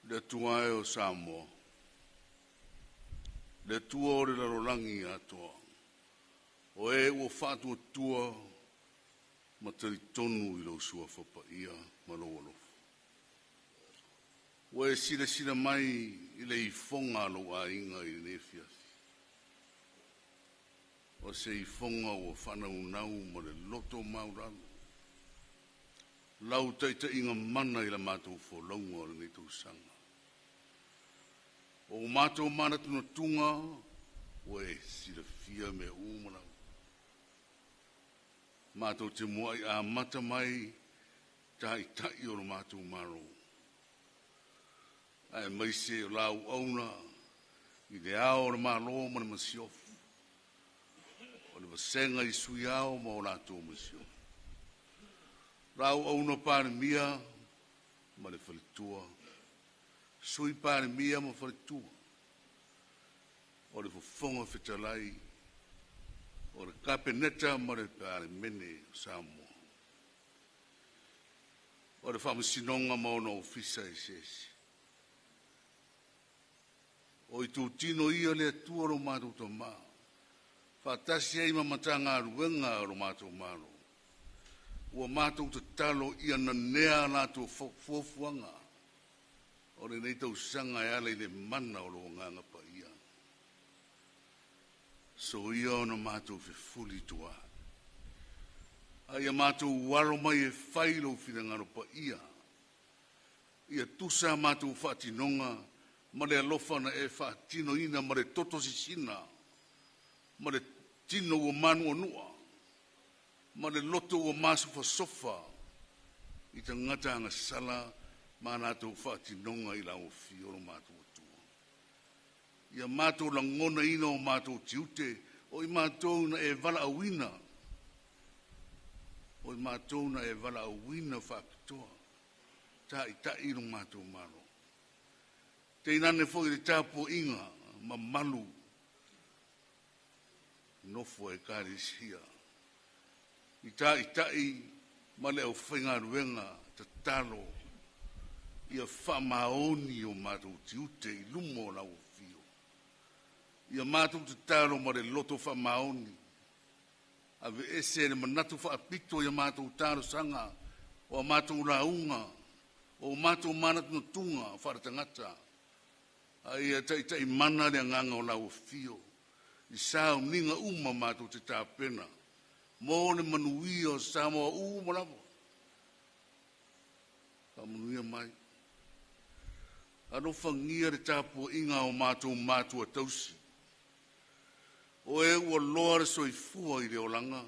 Le tua e o Samoa. Le tua o le larolangi atoa. O e ua whātua tua ma tari tonu I lau sua whapaia ma lau alofu. O e sira mai I le I fonga lau a inga I le nefiasi. O se I fonga ua whanaunau ma le loto mauranu. Lau taita inga mana I la mātou wholaunga o le nei tausanga. O mātou mana tuna tunga, o e sira fia me umanau. Mātou te moai a mata mai, tai o lo mātou maro. Ai mai se o lau auna, I le ao o le malo ma le masiofu. O le vasenga I sui ao ma o lātou masiofu. Lau auna pāre mia, ma le whalitua. Sui pāre mia ma whalitua. O le fofonga whitalai, o le kapeneta ma le pāre mene Samoa. O le whamasinonga ma ona ofisa I sesi. O I tūtino ia le atua ro mātou ta maa. Whātasi ai ma matanga aruenga ro mātou maro. Ua mātou ta talo ia na nea lātou fuafuanga. O le nei tau sanga e ala I le mana o lo nganga pa ia. So ia o na mātou fuli tua. Ai a mātou waro mai e whailo whirangaro pa ia. Ia tusa mātou whātinonga, ma le alofa na e whātino ina, ma le toto sisina, ma le tino o manu o nua, ma le loto o masu sofa, I ta ngata anga sala, ma nātou whātinonga I lau fioro mātou atua. Ia mātou langona ina o mātou tiute, o I mātou na e vala awina. O I mātou na e vala awina Faapitoa. Ta I ta iro mātou maro. Te inane fo I le tāpo inga, ma malu. Nofo e kārisia. I ta I ma le au whainga ruenga, ta talo. Ia whamaoni o mātou tiute I lumo lau fio. Ia mātou te taro ma le loto whamaoni. Ave ese le manatu faapitoa ia mātou Talosaga, o mātou launga, o mātou manatu no tunga, wharatangata. Ai tai mana le nganga o lau fio. I Sauniga uma mātou te tāpena. Mō le manuia o Samoa uma lava. Manuia mai. Ano whangia re tāpua inga o mātou tausi. O e ua loa re soifua I le olanga.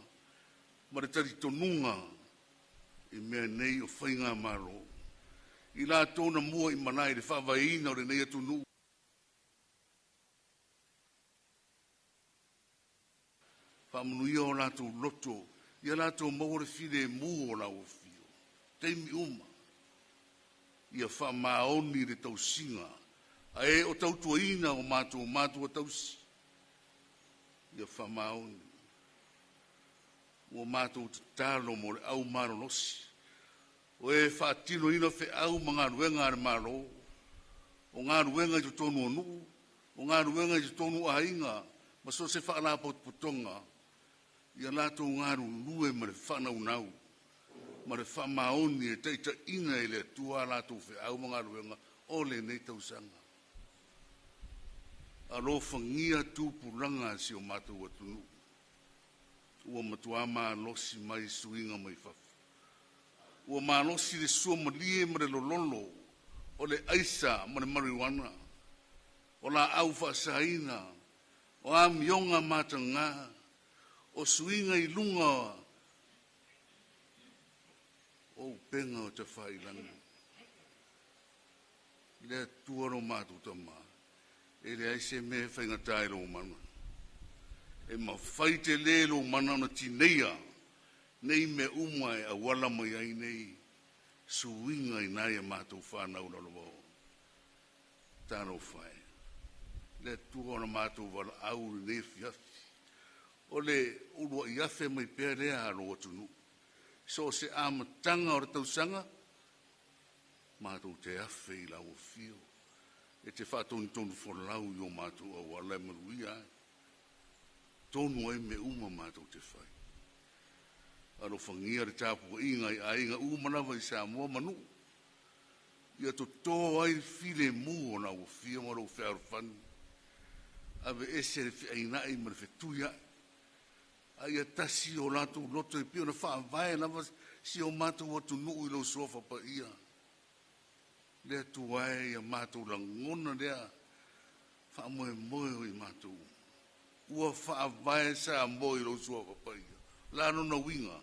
Ma re tari tonunga I mea nei o whainga maro. I la tōna mua I manai le whawaiina o re nei atunu. Whamanuia o lātou loto. Ia lātou maure whire mua o lau fio. Teimi uma. Ia whamaoni le tausinga. A e o tautuaina o mātou tausi. Ia whamaoni. O mātou te talo mo le au maro nosi. O e whaatino ina whe au mga ruenga re maro. O ngā ruenga I tonu anu. O ngā ruenga I tonu ainga. Ma so se whaalapo putonga. Ia lātou ngā rulue ma le whanaunau. Ma le whamaoni e teita ina I le tua lātou whe au mga ruenga o le nei tausanga. Alo whangia tūpuranga si o mātou atunu. Ua matua maa losi mai suinga mai whafu. Ua maa losi le sua malie ma le lololo. O le aisa ma le marijuana. O la au whaasaina. O a mionga matanga. O suinga I lunga. O penga o te whailanga. Le tuaro mātou tama. E le aise me whaingatai lo mana. E ma whaite le lo mana na tineia. Nei me umai a wala mai ai nei. Suinga I nai a mātou whanau lalo. Tāno whai. Le tuaro mātou wala au ne fiafi. O le urua I afe mai pēr lea aro atunu. So se amatanga o re tausanga, mātou te afe I lau fio. E te whātoni tonu wholau I o mātou a wala maruia. Tonu ai me uma mātou te whai. Aro whangia re tāpua inga I ainga umanawa I Samoa manu. Ia to tō ai while mu o na o fio maro whēr whanu. Ave ese re whiaina I mara whetuia. Ai tasi o lātou loto I pio na whaavae lava si o mātou atu nuu I lau sofa pa ia. Lea tuae ia mātou langona lea whaamoe moe I mātou. Ua whaavae sa moe I lau sofa pa ia. Lāno na winga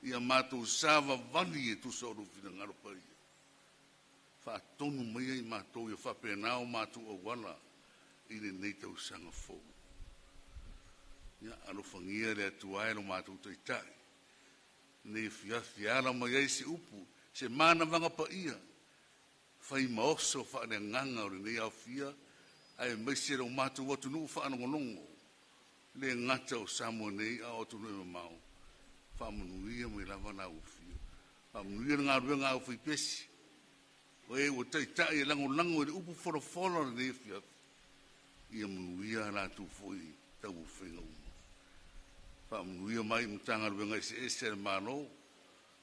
ia mātou sāwa vani e tusa o rufina ngaro pa ia. Whaatonu mai I mātou ia whapenao mātou a wala I le nei tau sanga fōu. Ia alo whangia le atuae no mātou taitai. Nei fiafi ala mai ai se upu, se mana vanga pa ia. Whai maoso whaane nganga o nei au fia, ai maise rau mātou watu nuu whaanongonongo. Le ngata o Samoa nei a otu nui mamau. Whaamanuia mai lava na au fia. Whaamanuia ngā ruenga au whi pesi. O e o taitai e lango e upu whora nei fiafi. Ia manuia la tu foi tau whenga uma. Whaamanuia mai mtanga ruenga ese mano.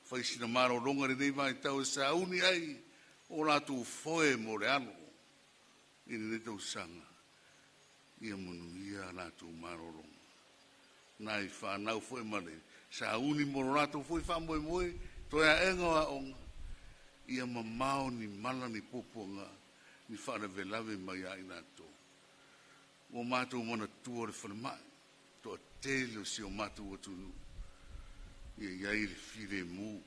Whaisina maro ronga re nei mai tau e sauni ai. O la tu foi mo re ano. Ine ne tau sanga. Ia manuia la tu maro ronga. Nai whanau foi male. Sauni mo la tu foi whamoe moe. Toia enga wa onga. Ia mamao ni mala ni poponga. Ni whare velave mai ai nato. O mātou mana tua re whanemai. Toa tele si o mātou atunu. Ia iai le whire mū.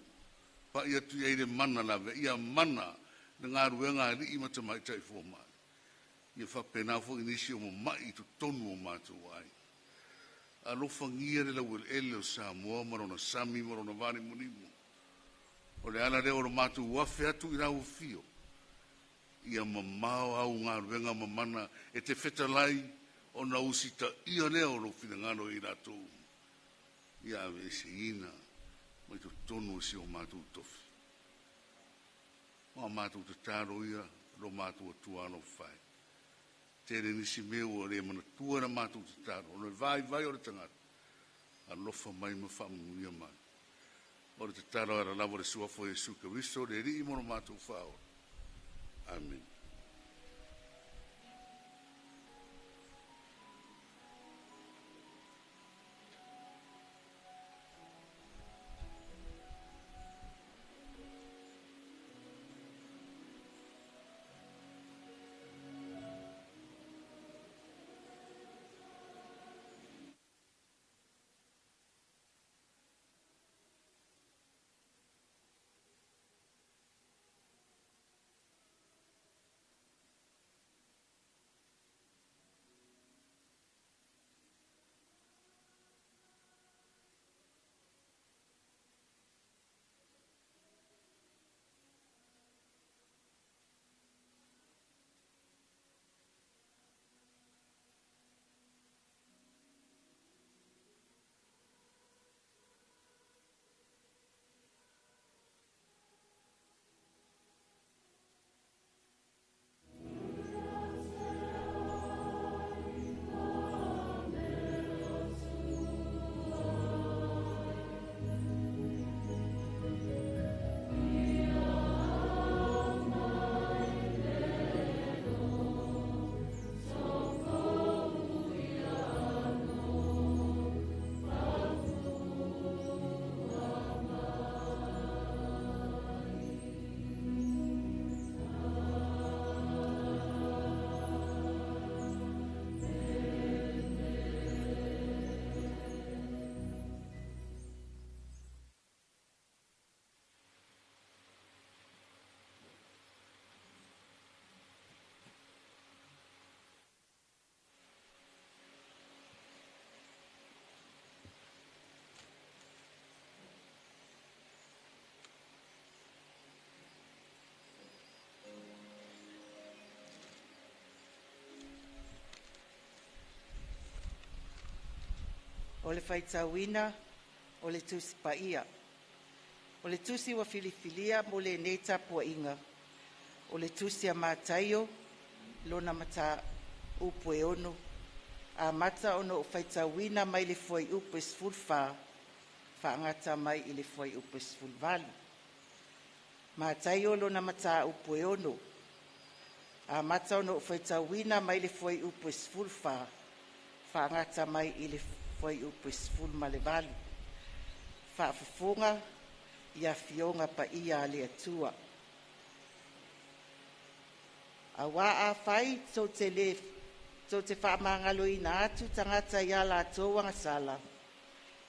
Pa ia tu iai le mana lawe. Ia mana na ngā ruenga li I mata mai tai fō mai. Ia whapena fō inisi o mai tu tonu o mātou ai. A lofa ngia le lau ele o Samoa marona sami marona vani munimu. O le ala reo o mātou wafe atu I rau fio. Ia mamao au ngā ruenga mamana e te whetalai o na usita ia leo o whina ngano I rātou. Ia ave se ina mai tu tonu si o mātou tofi. O mātou te tāro ia ro mātou atuano whai. Tere nisi meu o re mana tua na mātou te tāro. O vai o re tangata. alofa mai ma whaamuia mai. O le te taro ara lawa le suafo Jesu Keristo, le ri imono mātou whao. Amen. O le faitauina, o le tusi paia. O le tusi wa filifilia mo le nei tapuaʻiga. O le tusi a mataio, lona mata upu e ono. A mata ona o faitauina mai le fuai upu e sefulufā, faagata mai i le fuai upu e sefuluvali. Mataio lona mata upu e ono. A mata ona o faitauina mai le fuai upu e sefulufā, faagata mai i le foi o pesful malevali fa fofonga ia fionga pa ia le atua awa a fai so te fa mangaloina atu tangata ia la toa sala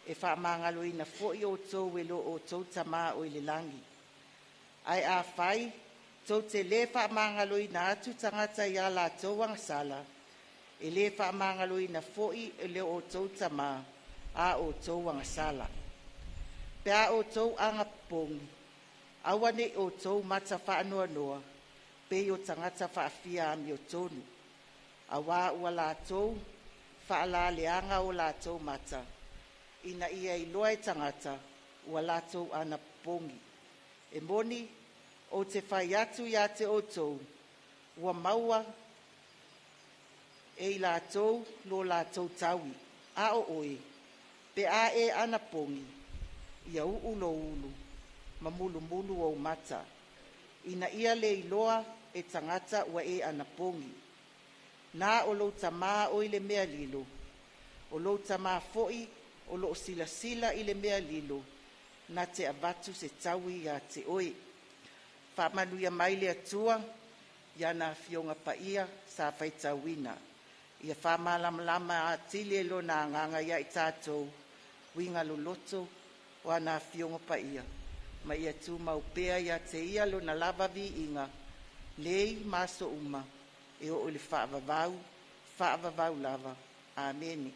e fa mangaloina foi o to welo o to tama o le langi ai a fai so te le fa mangaloina atu tangata ia la toa sala e le whaamangaloina fo'i e le o tau tama a o tau wangasala. Pe a o tau Anapogi, awane o tau mata whaanoa noa, pe o tangata whaafia ami o tonu. Awa ua la tau, whaala leanga o la tau mata. Ina ia i loa e tangata, ua la tau Anapogi. E moni, o te whai atu ia te o tau, ua maua, e la tau lo la tau tawi a o oe pe a e Anapogi ia ulo ulu mamulu mulu o mata ina ia le iloa e tangata wa e Anapogi na o lo tama o ile mea lilo o lo tama foi o lo sila sila ile mea lilo na te abatu se tawi ya te oe Faamanuia mai le atua ia na fionga paia sa faitauina ia whamalama atili e lona nganga ia i tātou winga loloto o ana fionga pa ia. Ma ia tū maupea ia te ia lona lava vi inga lei maso uma e o le whaavavau lava. Amen.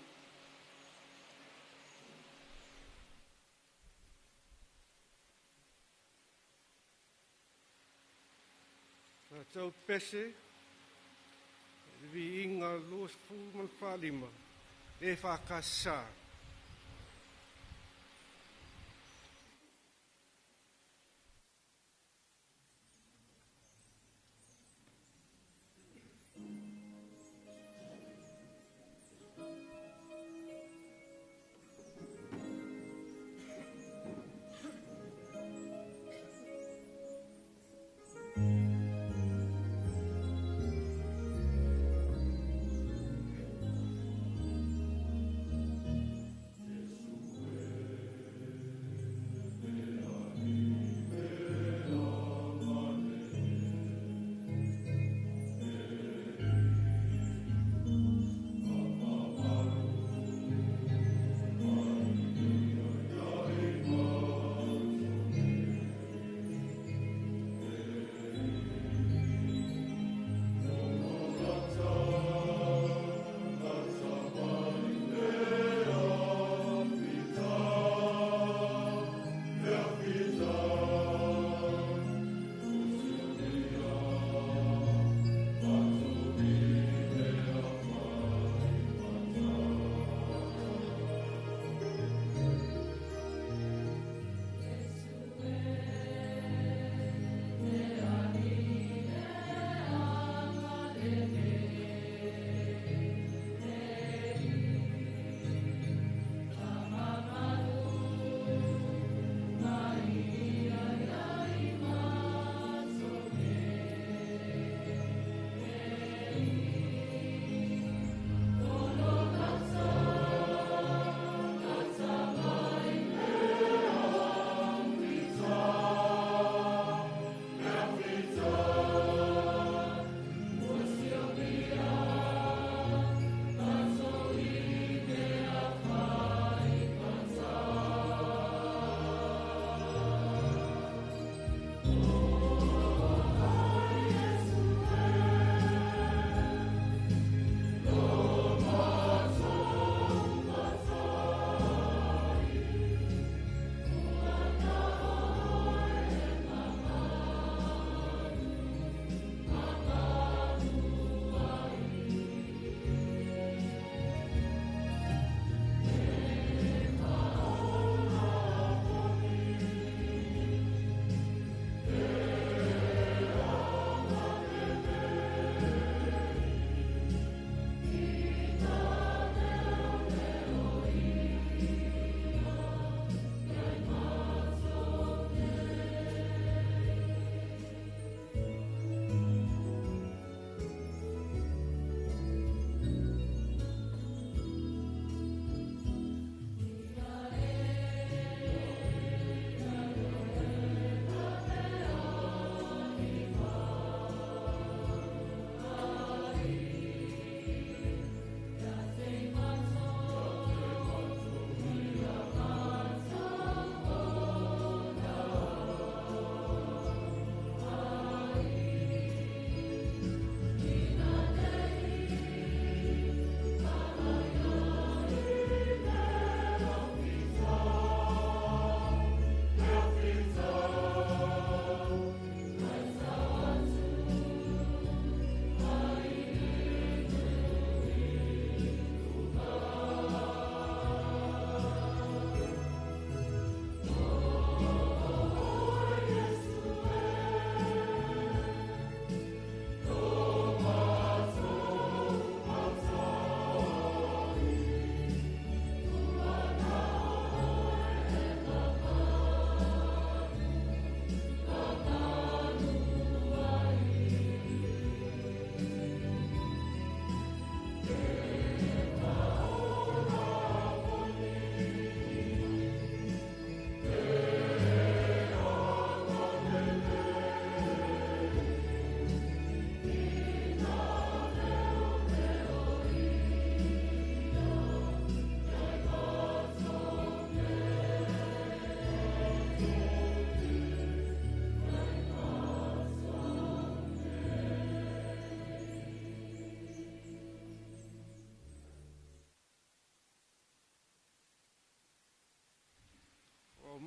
Tau pese, vi inga los fulman whalima, e whakasa.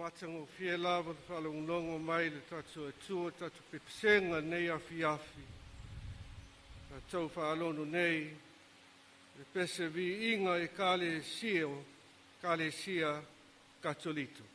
matango fie lava whalong longo mai le tatu atua tatu pepesenga nei afi afi. Tau whaalono nei, le pese vi inga e kale sia katolito.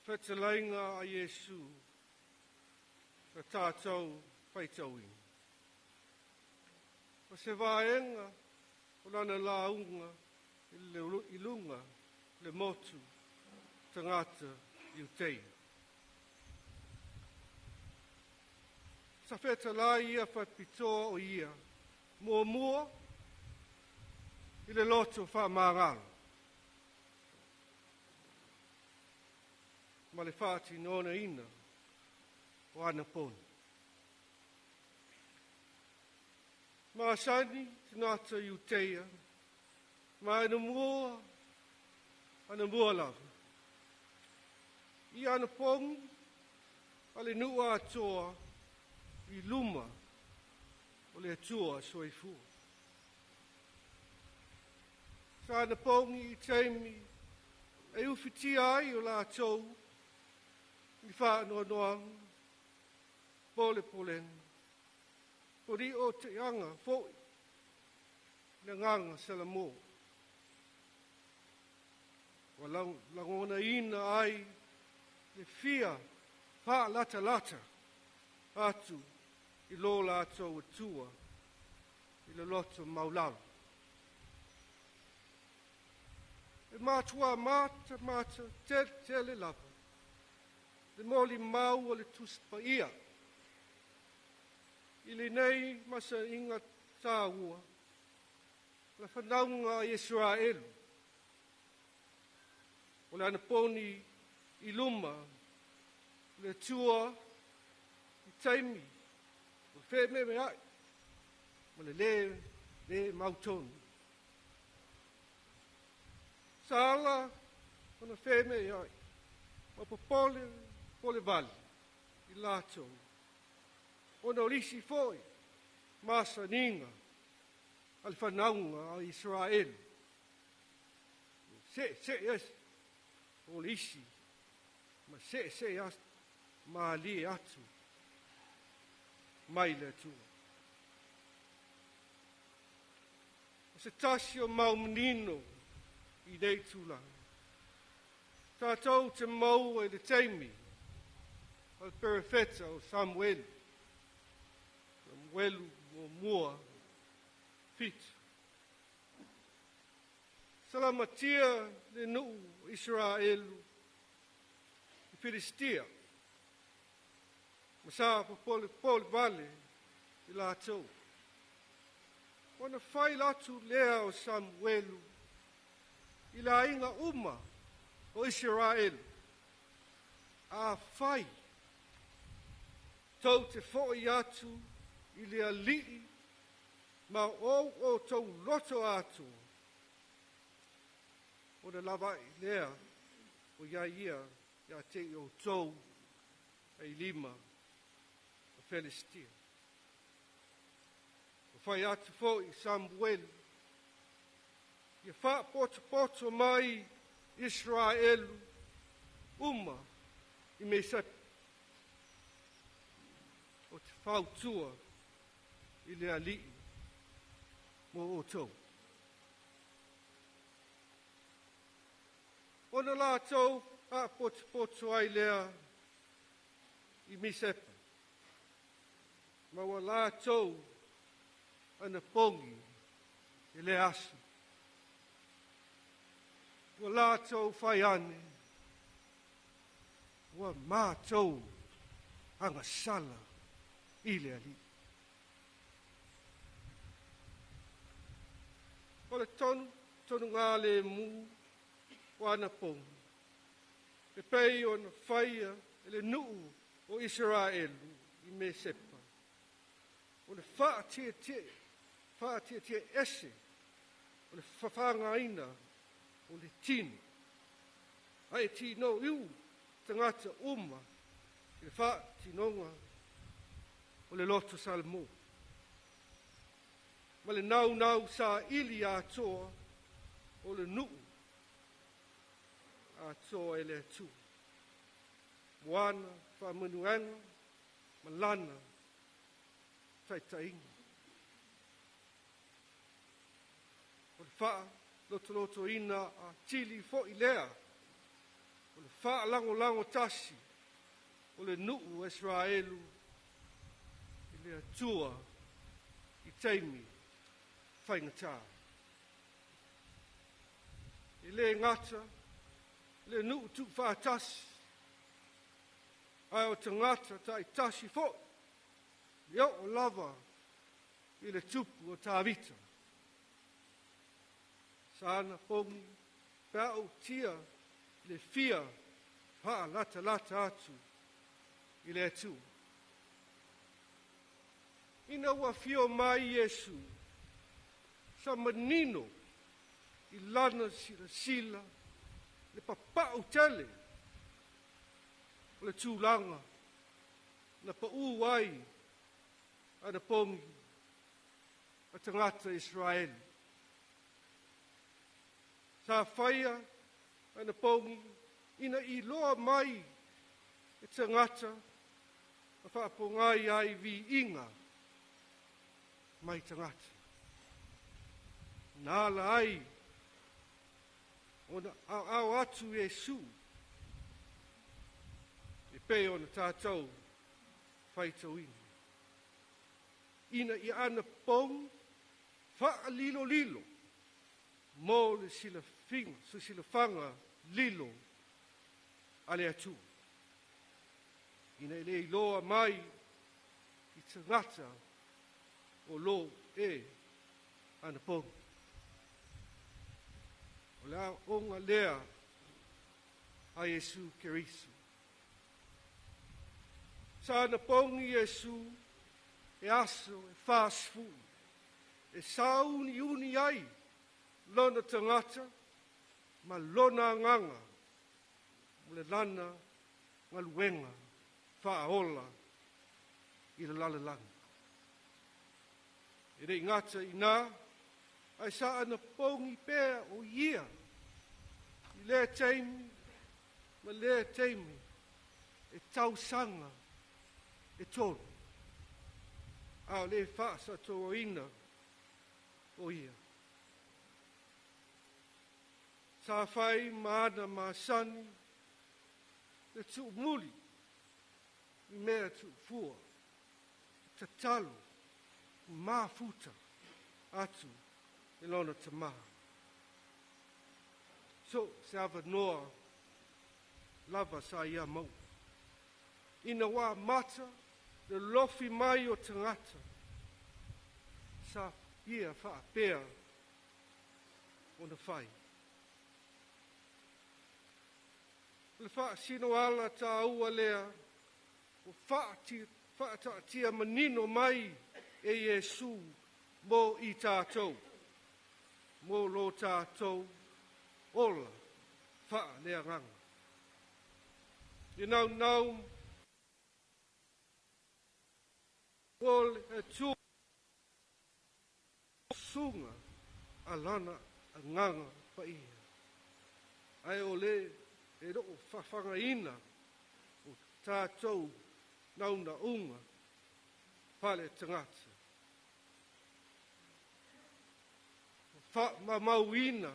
Whetalainga a Iesu, ka tātou whaitauing. O se vaenga, o lana launga, i lunga, le motu, tangata, i utei. Sa whetalai ia Faapitoa o ia, mua, i le lotu Faamanatu. Ma le whaati nona ina, o Anapogi. Maasani tinata iuteia, ma ana mua lava. I Anapogi, ale nua atoa i luma o le atua soifua. Sa Anapogi i taimi e ufitia ai o la atou i whaanoanoanga, polenga. Pori o te anga fōi, na nganga Samoa. Wa langona ina ai le fia wha lata atu i lola atou atua i le loto maulau. E mātua mata tele lava. Le moli mau o le tuspa ia. I le nei masa inga tāua. La whanaunga i Israelu. O le Anaponi i luma. Le tua i taimi. O le me ai. Ma le mautonu. Sala ona wheme ai. Ma pole vali. I lātou. Ona olisi foi, masa ninga, al whanaunga a Israel. Se es, o olisi, ma se as, ma li atu, mai le tua. Se tasi o mau menino i nei tūlanga. Tātou te mau e le teimi, al perifeta o Samuel. Welu o mua fit. Salamatia le nuu Israelu i Filistia. Masa pa pole vale i lātou. Wana whai latu lea o Samuelu i la inga uma o Israelu. A whai tau te fōi atu i le alii, ma o tau loto atu. O le lava i lea, o ia te o tau, e lima, o Filistia. O whai atu fo i Samuel, ia wha poto mai Israelu, uma, i me sepi. O te whautua, i le alii mo o tau. Ona la tau a poto ai lea i misepa. Ma wa la tau Anapogi i le asu. Wa la tau whaiane. Wa ma tau anga sala i le alii. O le tonu ngā le mu o Anapogi. E pei o na whaia e le nuu o Israelu i me sepa. O le whaatia ese, o le whawhangaina o le tinu. Ai tino iu tangata uma i le whaatinonga o le loto Samoa. Ma le nau sa ili atoa o le nuu atoa e le atu. Moana, whamanuanga, malana, taitainga. O le wha loto ina a tili fo i lea. O le wha lango tasi o le nuu Israelu i le atua i taimi whaingatā. I le ngata, le nuu tu whaatasi, ai o te ngata ta i tasi fo, i o lava i le tupu o tāwita. Sa Anapogi, pēa o tia le fia, lata atu i le atu. ina ua fio mai Iesu, sa manino, i lana sila, le papau tele, o le tūlanga, na pa uai, Anapogi, a tangata Israel. Sa whaia, Anapogi, ina i loa mai, e tangata, a whaapongai ai vi inga, mai tangata. Nāla ai, o na au atu Iesu, e pe o na tātou, whaitau ina. Ina i ana pong, wha lilo lilo, mo le sila finga, so sila fanga lilo, ale atu. Ina le loa mai, i tangata, o lo e ana pong. O la onga lea, a Iesu kerisu. Sa ana pong Iesu, e aso, e whāsfu, e sauni uni ai, lona tangata, ma lona nganga, le lana, ngaluenga, whaola, i le lalalanga. E rei ngata i nā, ai sa ana pongi pēr o ia, i lea teimi, ma lea teimi, e tausanga, e tolu. A le whaasa tō ina o ia. Sa whai maana maasani, le tu muli, i mea tu fua, ta talo, mafuta, atu, e lona te maha. So, se awa noa, lava sa ia mau. Ina wā mata, le lofi mai o tangata, sa ia whaapea o na whai. Le whaasino ala tā ua lea, o whaatia manino mai e Iesu mō i tātou, mō lo tātou, ola wha lea nganga. I nau, Ol e tū sunga alana a nganga pa ia. Ai o le e roo whawhanga ina o tātou nauna unga pale tangata. Mamau ina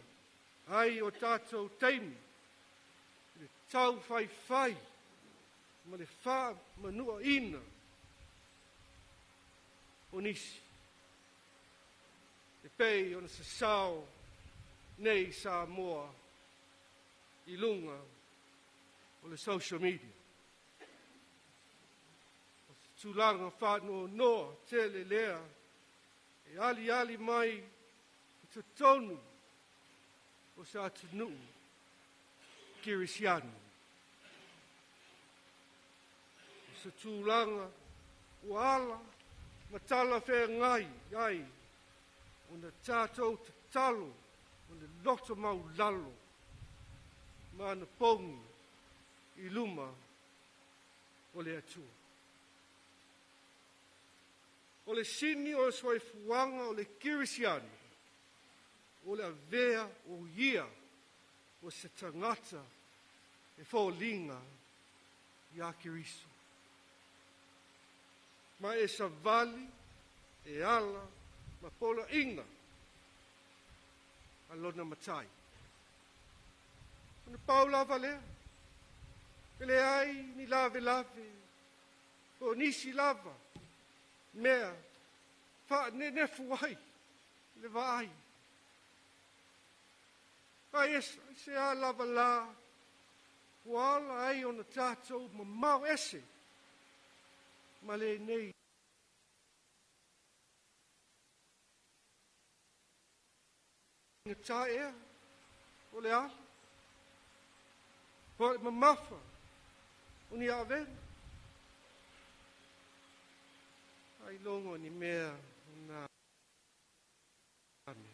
ai o tātou teimi le tau whai ma le wha manua ina o nisi. E pei ona se sao nei Samoa i lunga o le social media. O se tūlanga whāno noa tele lea e ali mai i te tonu o se atu nuu kirisianu. O se tūlanga o ala matala whea ngai, ai, o na tātou te talo, o na loto mau lalo, ma na pongi, i luma, o le atua. O le sini o le swaifuanga, o le kirisiani, o le avea o ia, o se tangata, e fōlinga, i a kiriso. Ma e sa vali, e ala, ma pola inga, a lona matai. Ona pau lava lea, ele ai ni lave, o nisi lava, mea, wha nefu ai, le vai. Ai esa, se a lava la, wala ai ona tātou, ma mau ese, ma le nei. Nga tā ea, o le ala. Po ma mafa, o ni a vena. ai longo ni mea na ame.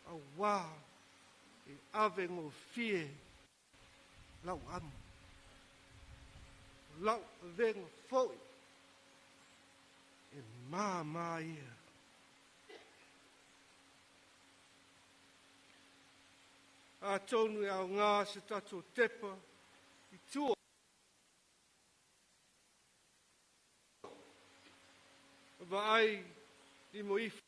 A wā e ave ngō fie lau amu. Lau venga foi e mā ia. A tonu e au ngā se tato tepa i tua. Wa ai i mo ifu.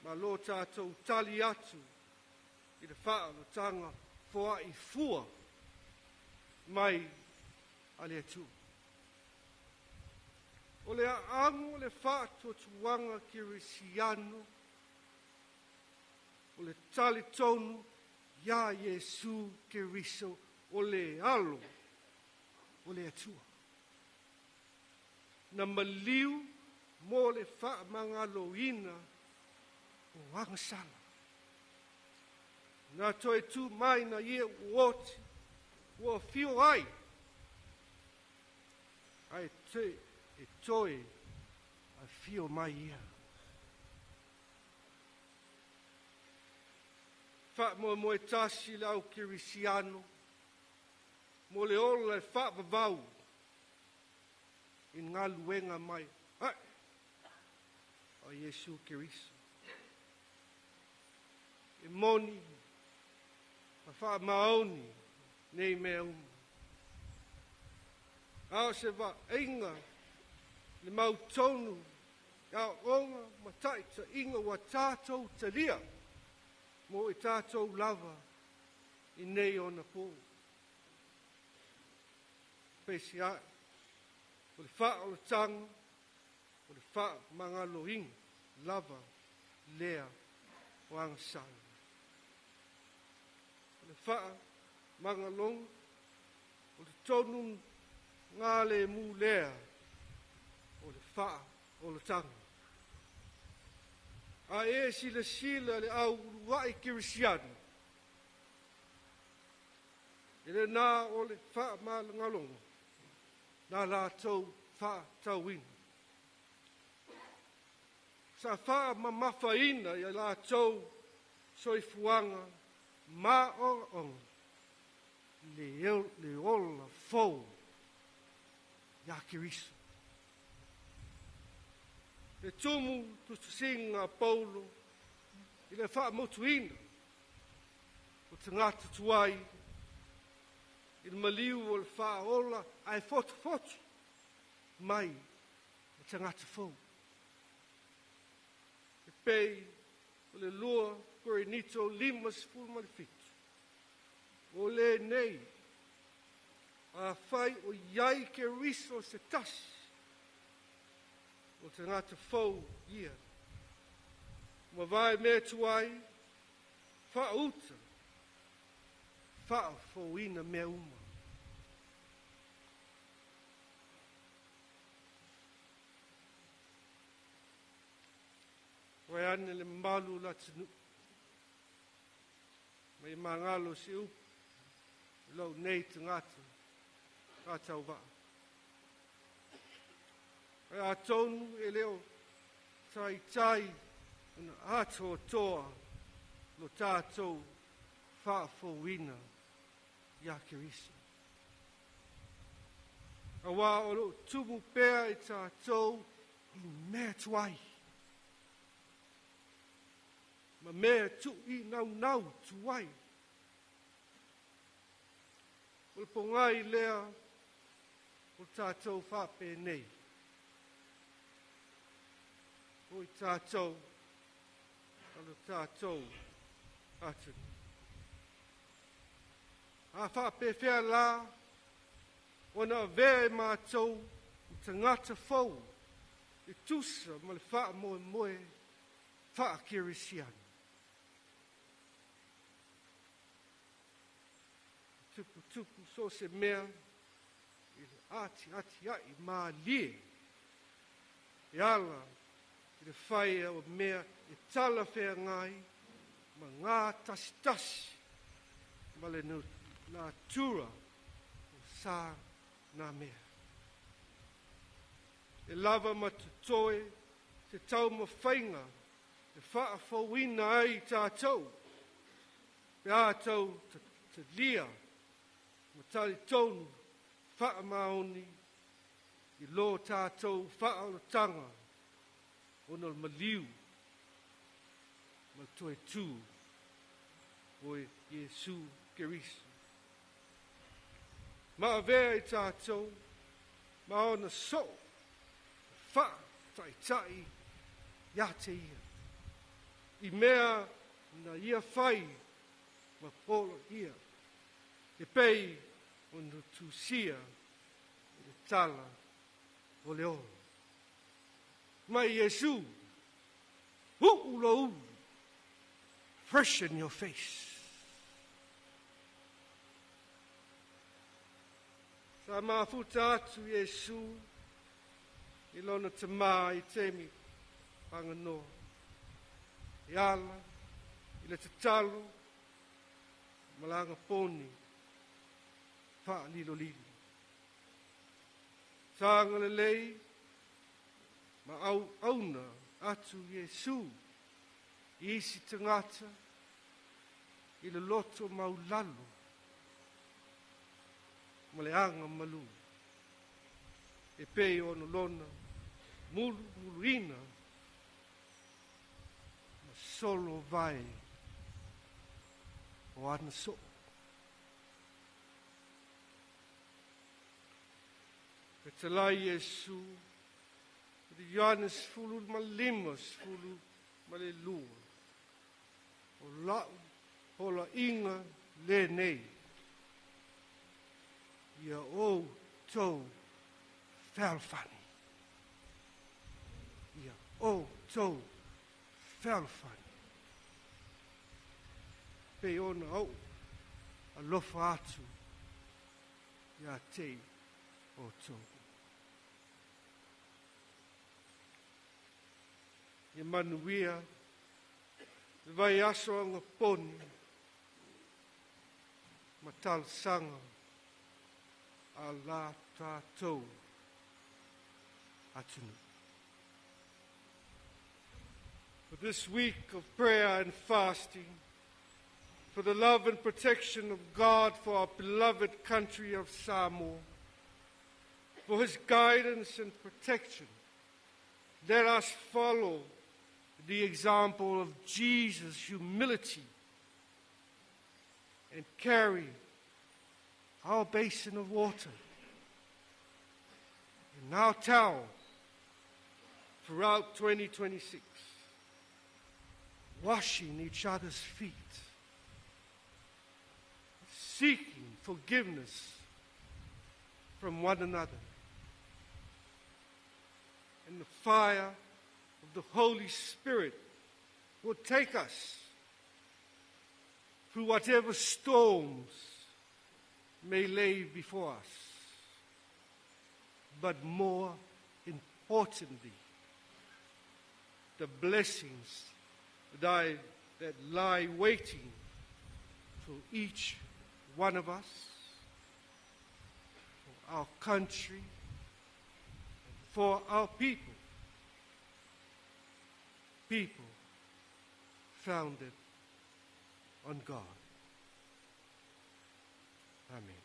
Ma lo tātou tali atu i le whaalo tanga fua i fua mai ale atu. O le aango le whaato tuanga kirisiano o le tali tonu ia Yesu Keriso o le alo o le atua. Na maliu mo le whaamangaloina o angasala. Na toi tu mai na ia uoti ua fio ai. Ai te e toi a fio mai ia. Mo e tasi lau kirisiano, mo le ola e whaapavau in ngā luenga mai. Ai, o Yesu Keriso. E moni, a whaamaoni, nei mea umu. Ao se wa inga, le mau tonu, ao onga, matai ta inga wa tātou ta lia. Mo e tātou lava i nei o na pō. Pesi a, o le wha o le tanga, o le wha mangalo ing, lava, lea, o angasana. O le wha mangalong, o le tonu ngā le mū lea, o le wha o le tanga. A e sila le au uruai kirisiano. E le nā o le wha malangalongo. Nā la tau wha tauina. Sa wha mamafaina i la tau soifuanga ma o le ola fau ya kiriso. Le tumu tu singa Paulo i le wha motuina o te ngata tuai i le maliu o le wha ola ai fotu mai o te ngata fau. E pei o le lua Korinito 5:5. O le nei a whai o iai ke riso se tasi o te ngata fau ia. Ma vai me tuai, wha uta, wha fau ina mea uma. Wai ane le malu la tinu. Mai mangalo si upu, lau nei te ngata, kātau waa. E a tonu e leo tai una ato toa lo tātou whaafowina ia Keriso. A wā o lo tumu pēr e tātou i mea tuai. Ma mea tu i nau tuai. O le pongai lea o tātou whape nei. O i tātou, alo tātou atu. A whape whea la, o na vere mātou, o te ngata fau, i tusa ma le wha moe, wha kirisiana. Tupu so se mea, i le ati ai mā lie, i ala, i le whaia o mea e tala whea ngai, ma ngā tasi, ma le nā tura o sā nā mea. E lava matutoe, te tau mawhainga, te whaafauina ai tātou. Pe ātou te lia, matari tonu, whaamaoni, i lo tātou whaaotanga, ono maliu, matoe tū, o Iesu Keriso. Ma avea i tātou, ma ona so, wha, tai, ia te ia. I mea na ia whai, ma polo ia. E pei ono tūsia, e tala, o leo. Ma Iesu, u'ula, fresh in your face. Sa mafuta atu Iesu, i lona te mā i temi panganoa. I ala, i le te talo, malanga poni, wha lilo lilo. Sanga le lei, ma au auna atu Iesu, i isi tangata, i le loto maulalo, ma le anga malu. E pei ono lona, muluina, ma solo vai, o ana so. E te lai Iesu, e te Ioannes fulu ma lima, fulu ma le lua. O lau, hola inga le nei. Ia o tau felfani. Ia o tau felfani. Pei ona au, alofa atu, ia te o tau. Ia manuia, Vaiaso anga poni, ma Talosaga a la tātou atunu. For this week of prayer and fasting, for the love and protection of God for our beloved country of Samoa, for his guidance and protection, let us follow the example of Jesus' humility and carry our basin of water in our towel throughout 2026, washing each other's feet, seeking forgiveness from one another. And the fire of the Holy Spirit will take us through whatever storms may lay before us. But more importantly, the blessings that lie waiting for each one of us, for our country, and for our people. People founded on God. Amen.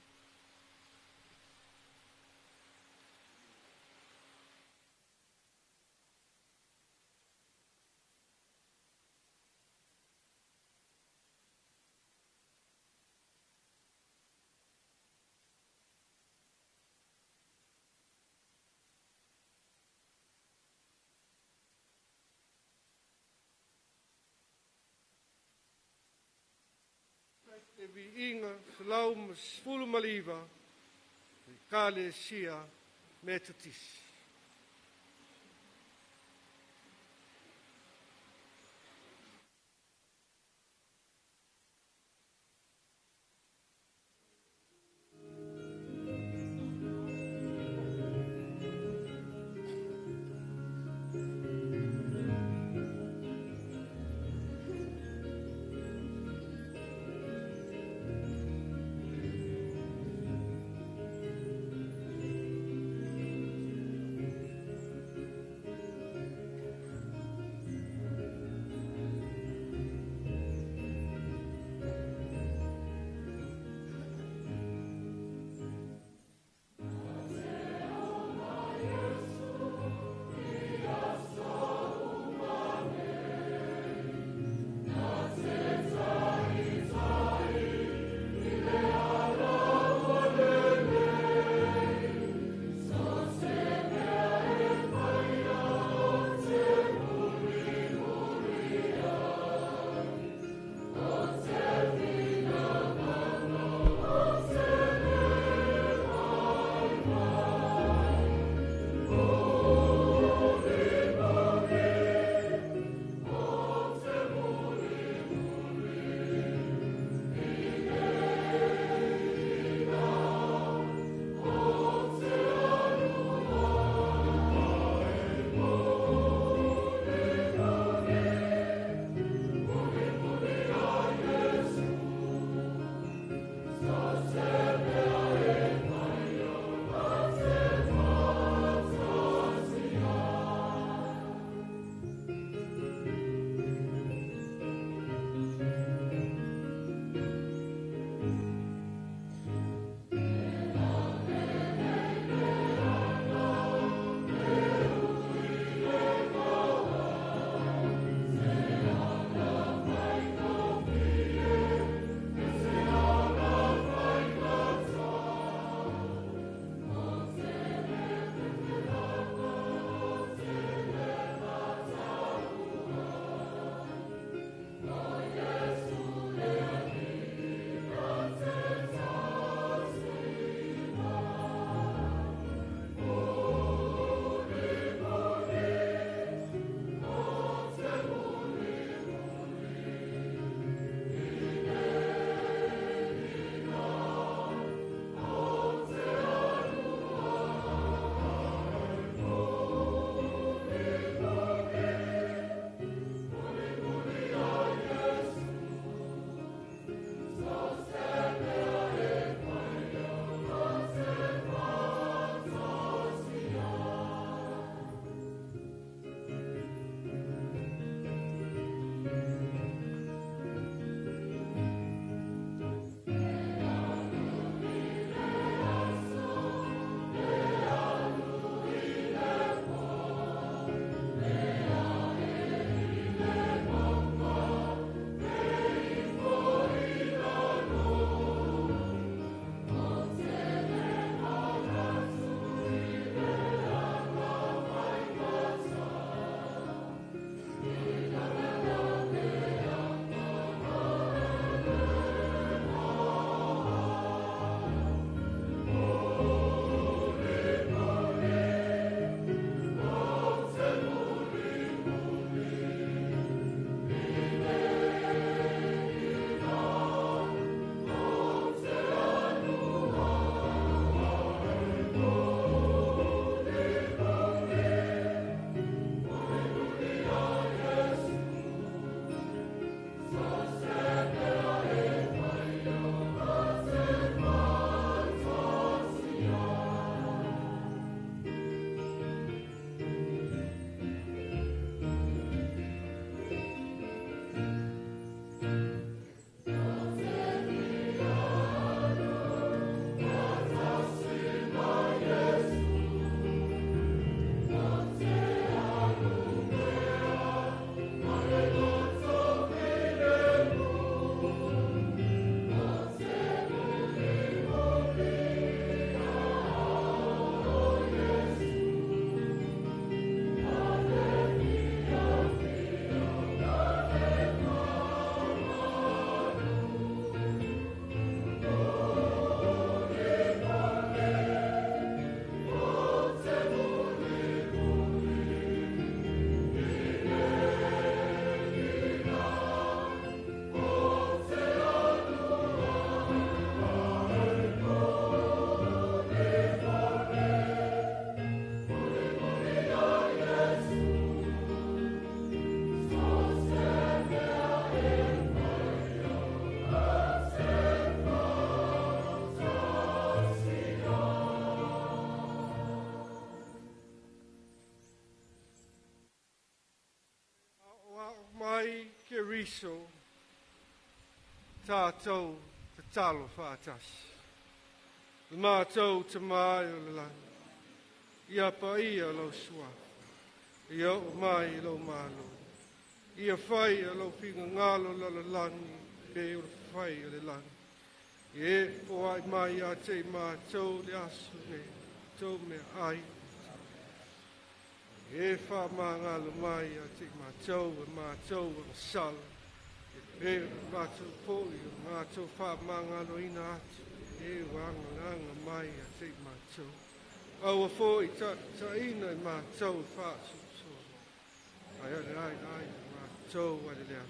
E vi inga salau mas fulu maliva e kale sia metatis. mai ke riso tātou te talo whātasi. Le mātou te mai o le lani. Ia pa ia lau sua. Ia o mai lau malo. Ia whai a lau whiga ngalo la le lani. Pe o le whai o le lani. E o ai mai a te mātou le asu ne. Tau me ai. E wha ngalo mai a te mātou a sala. E mātou pōi o mātou wha ngalo ina atu. E wanga mai a te mātou. Aua fōi ta ina i mātou whātu so. Ai, mātou a le lea.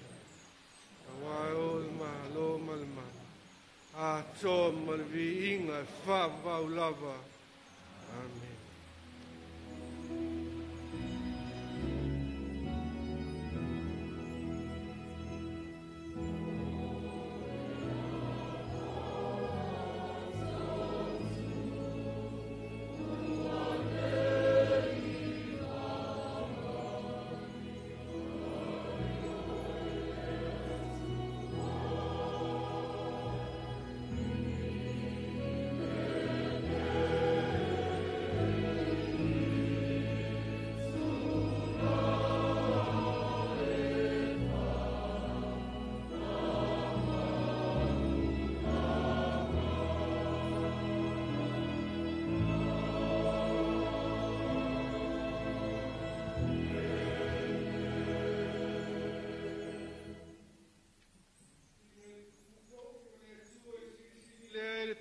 Awai o le lo ma le ma. A tō ma le vi inga e whāwau lava. Amen.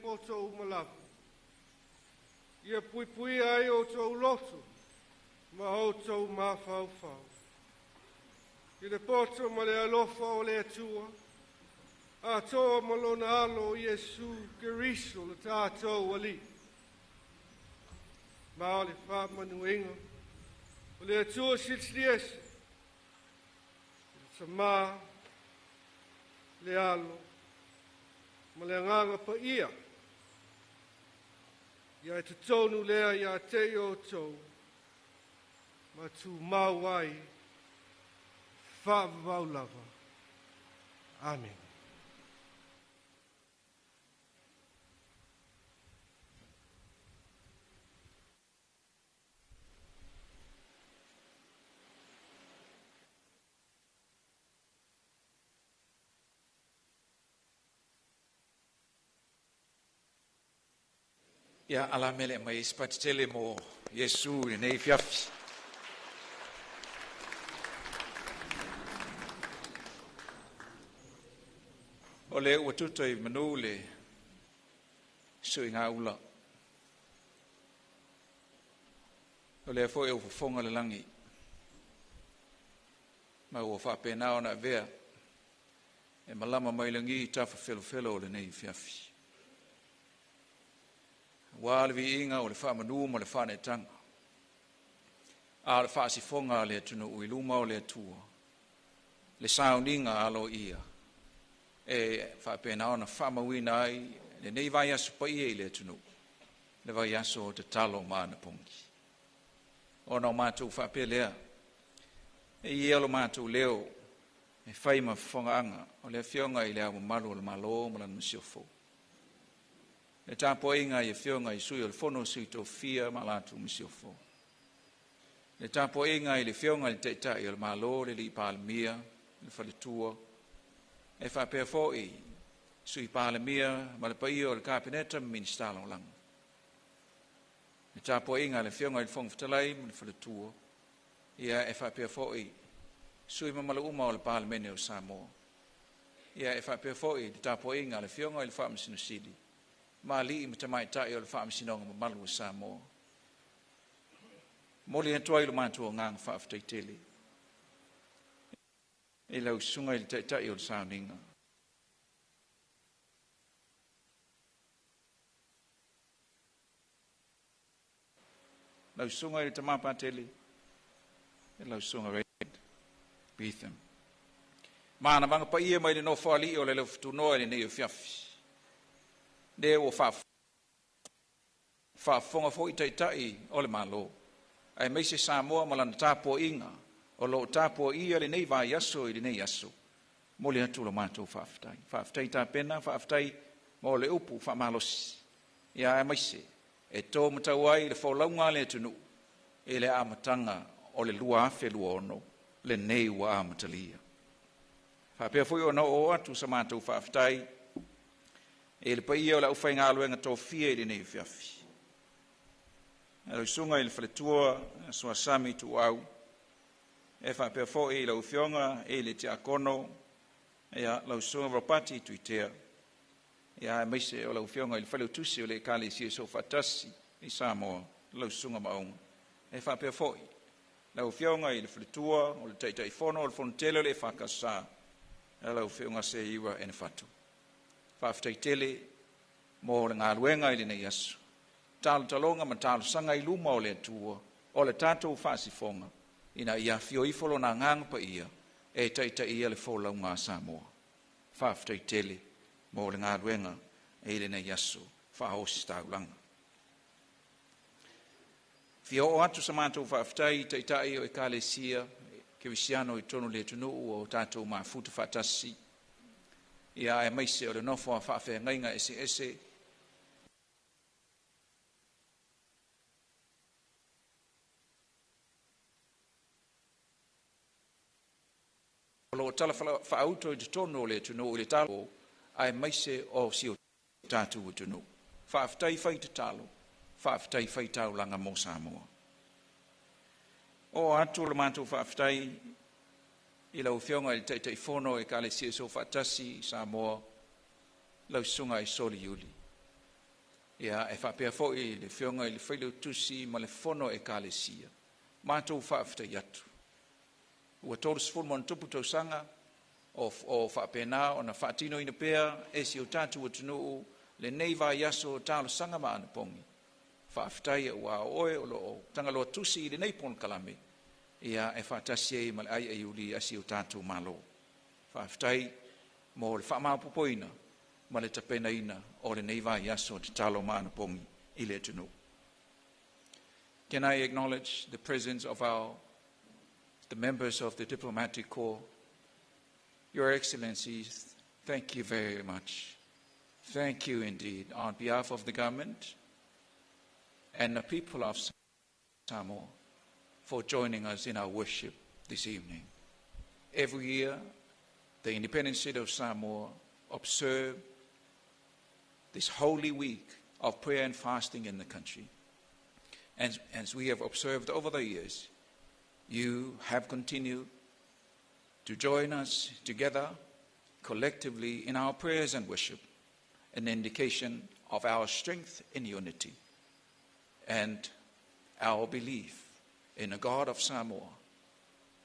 Poto umalafu. Ia pui ai o tau lotu, ma o tau mawhau. I le poto ma le alofa o le atua, a toa malona alo Iesu Keriso le tātou ali. Ma o le whamanuinga, o le atua sitsliese, le tamā, le alo, ma le nganga pa ia. Ia te tonu lea ia te o tau, ma tu mawai, whāwau lava. Amen. Ia ala mele mai spatitele mo Yesu nei fiafi. O le ua tuta i manu le sui ngā ula. O le fo e ufafonga le langi. Ma ua whapena ona vea. E malama mai langi tafa felo o le nei fiafi. Wa le vi inga o le whamanu mo le whanetanga. A le whaasifonga le tunu uiluma o le atua. Le Sauniga alo ia. E whapena ona whamawina ai le nei Vaiaso pa ia i le tunu. Le Vaiaso o te talo ma Anapogi. Ona o mātou whapelea. E ia lo mātou leo. E whaima whongaanga o le whionga i le awa malu o le malo mo le msiofo. E tāpo inga i whionga i sui o le whono sui tō fia ma lātu misiofo. Le tāpo inga i le whionga i teitai o le malo le li pālemia, le whaletua. E whapea fōi sui pālemia ma le paia o le kāpeneta ministala o langa. Le tāpo inga i le whionga i le whongwhatalai ma le whaletua. Ia e whapea fōi sui ma mala uma o le pālemene o Samoa. Ia e whapea fōi le tāpo inga i le whionga i le whaamasinosidi. Ma li i matamai tai o le whaamisinonga ma malu o Samoa. Moli antua i lo mātua ngang whaaftaitele. E lau sunga i le tai o le Sauniga. Lau sunga i le tamapatele. E lau sunga reid. Beetham. Mana vanga pa ia mai le no whaali o le lau ftunoa le nei o fiafi. Le o whaafonga fo i taitai o le malo. Ai meise Samoa malana tāpo inga o lo tapo ia le nei vaiaso I le nei aso. Mo le atu lo mātou whaafetai. Whaafetai tā pena, whaafetai mo le upu whaamalosi. Ia e maise, e tō matau ai le whaulaunga le tunu, e le amatanga o le lua afe lua ono, le nei wa amatalia. Whapea fui o o atu sa mātou whaafetai, e le paia o la ufai ngā luenga tō fia I le nei whiafi. E le sunga I le whaletua, sua sami tu au, e whapea fui I la ufionga, e le te akono, ia lau sunga rapati tuitea, ia e maise o lau fionga I le whaleu tusi o le kale si so fatasi I Samoa, lau sunga maunga. E whapea fui, lau fionga I le whaletua, o le taitai fono, o le fontele le whakasa, e lau fionga se iwa e ne whatu. Whaftai tele, mo le ngā luenga I le nei asu. Talo talonga ma talo sanga I luma o le atua, o le tātou whasifonga, ina ia fio ifolo na ngang pa ia, e taita ia le fōlau ngā Samoa. Whaftai tele, mo le ngā ruenga, e le nei aso, whaosi taulanga. Fio o atu sa mātou whaftai, taitai o e kāle sia, ke visiano I tonu le tunu o tātou mā futa whatasi, ia e maise o le nofo a whawhea ngainga ese, lo tala whaauto I te tono le tunu o le talo, ai maise o si o tātou o tunu. Whaaftai whai te talo, whaaftai whai taulanga mō Samoa. O atu le mātou whaaftai, I lau whionga I teitei whono e kāle sia so whaatasi Samoa, lau sunga I soli yuli. Ia e whapea fōi le whionga I le whailu tusi ma le whono e kāle sia. Mātou whaaftai atu. Ua tolu sifuru mon tupu tausanga o whaapena o na whaatino ina pea e si o tātu o tunuu le nei Vaiaso o Talosaga ma Anapogi. Whaafetai ua oe o lo tangaloa tusi I le nei pon kalame ia e whaatasi e ma le ai uli a si o tātu malo. Whaafetai mo le whaamapupoina ma le tapena ina o le nei Vaiaso o Talo ma Anapogi I le tunuu. Can I acknowledge the presence of the members of the Diplomatic Corps? Your Excellencies, thank you very much. Thank you indeed on behalf of the government and the people of Samoa for joining us in our worship this evening. Every year, the independent state of Samoa observes this holy week of prayer and fasting in the country. And as we have observed over the years, you have continued to join us together collectively in our prayers and worship, an indication of our strength in unity and our belief in the God of Samoa,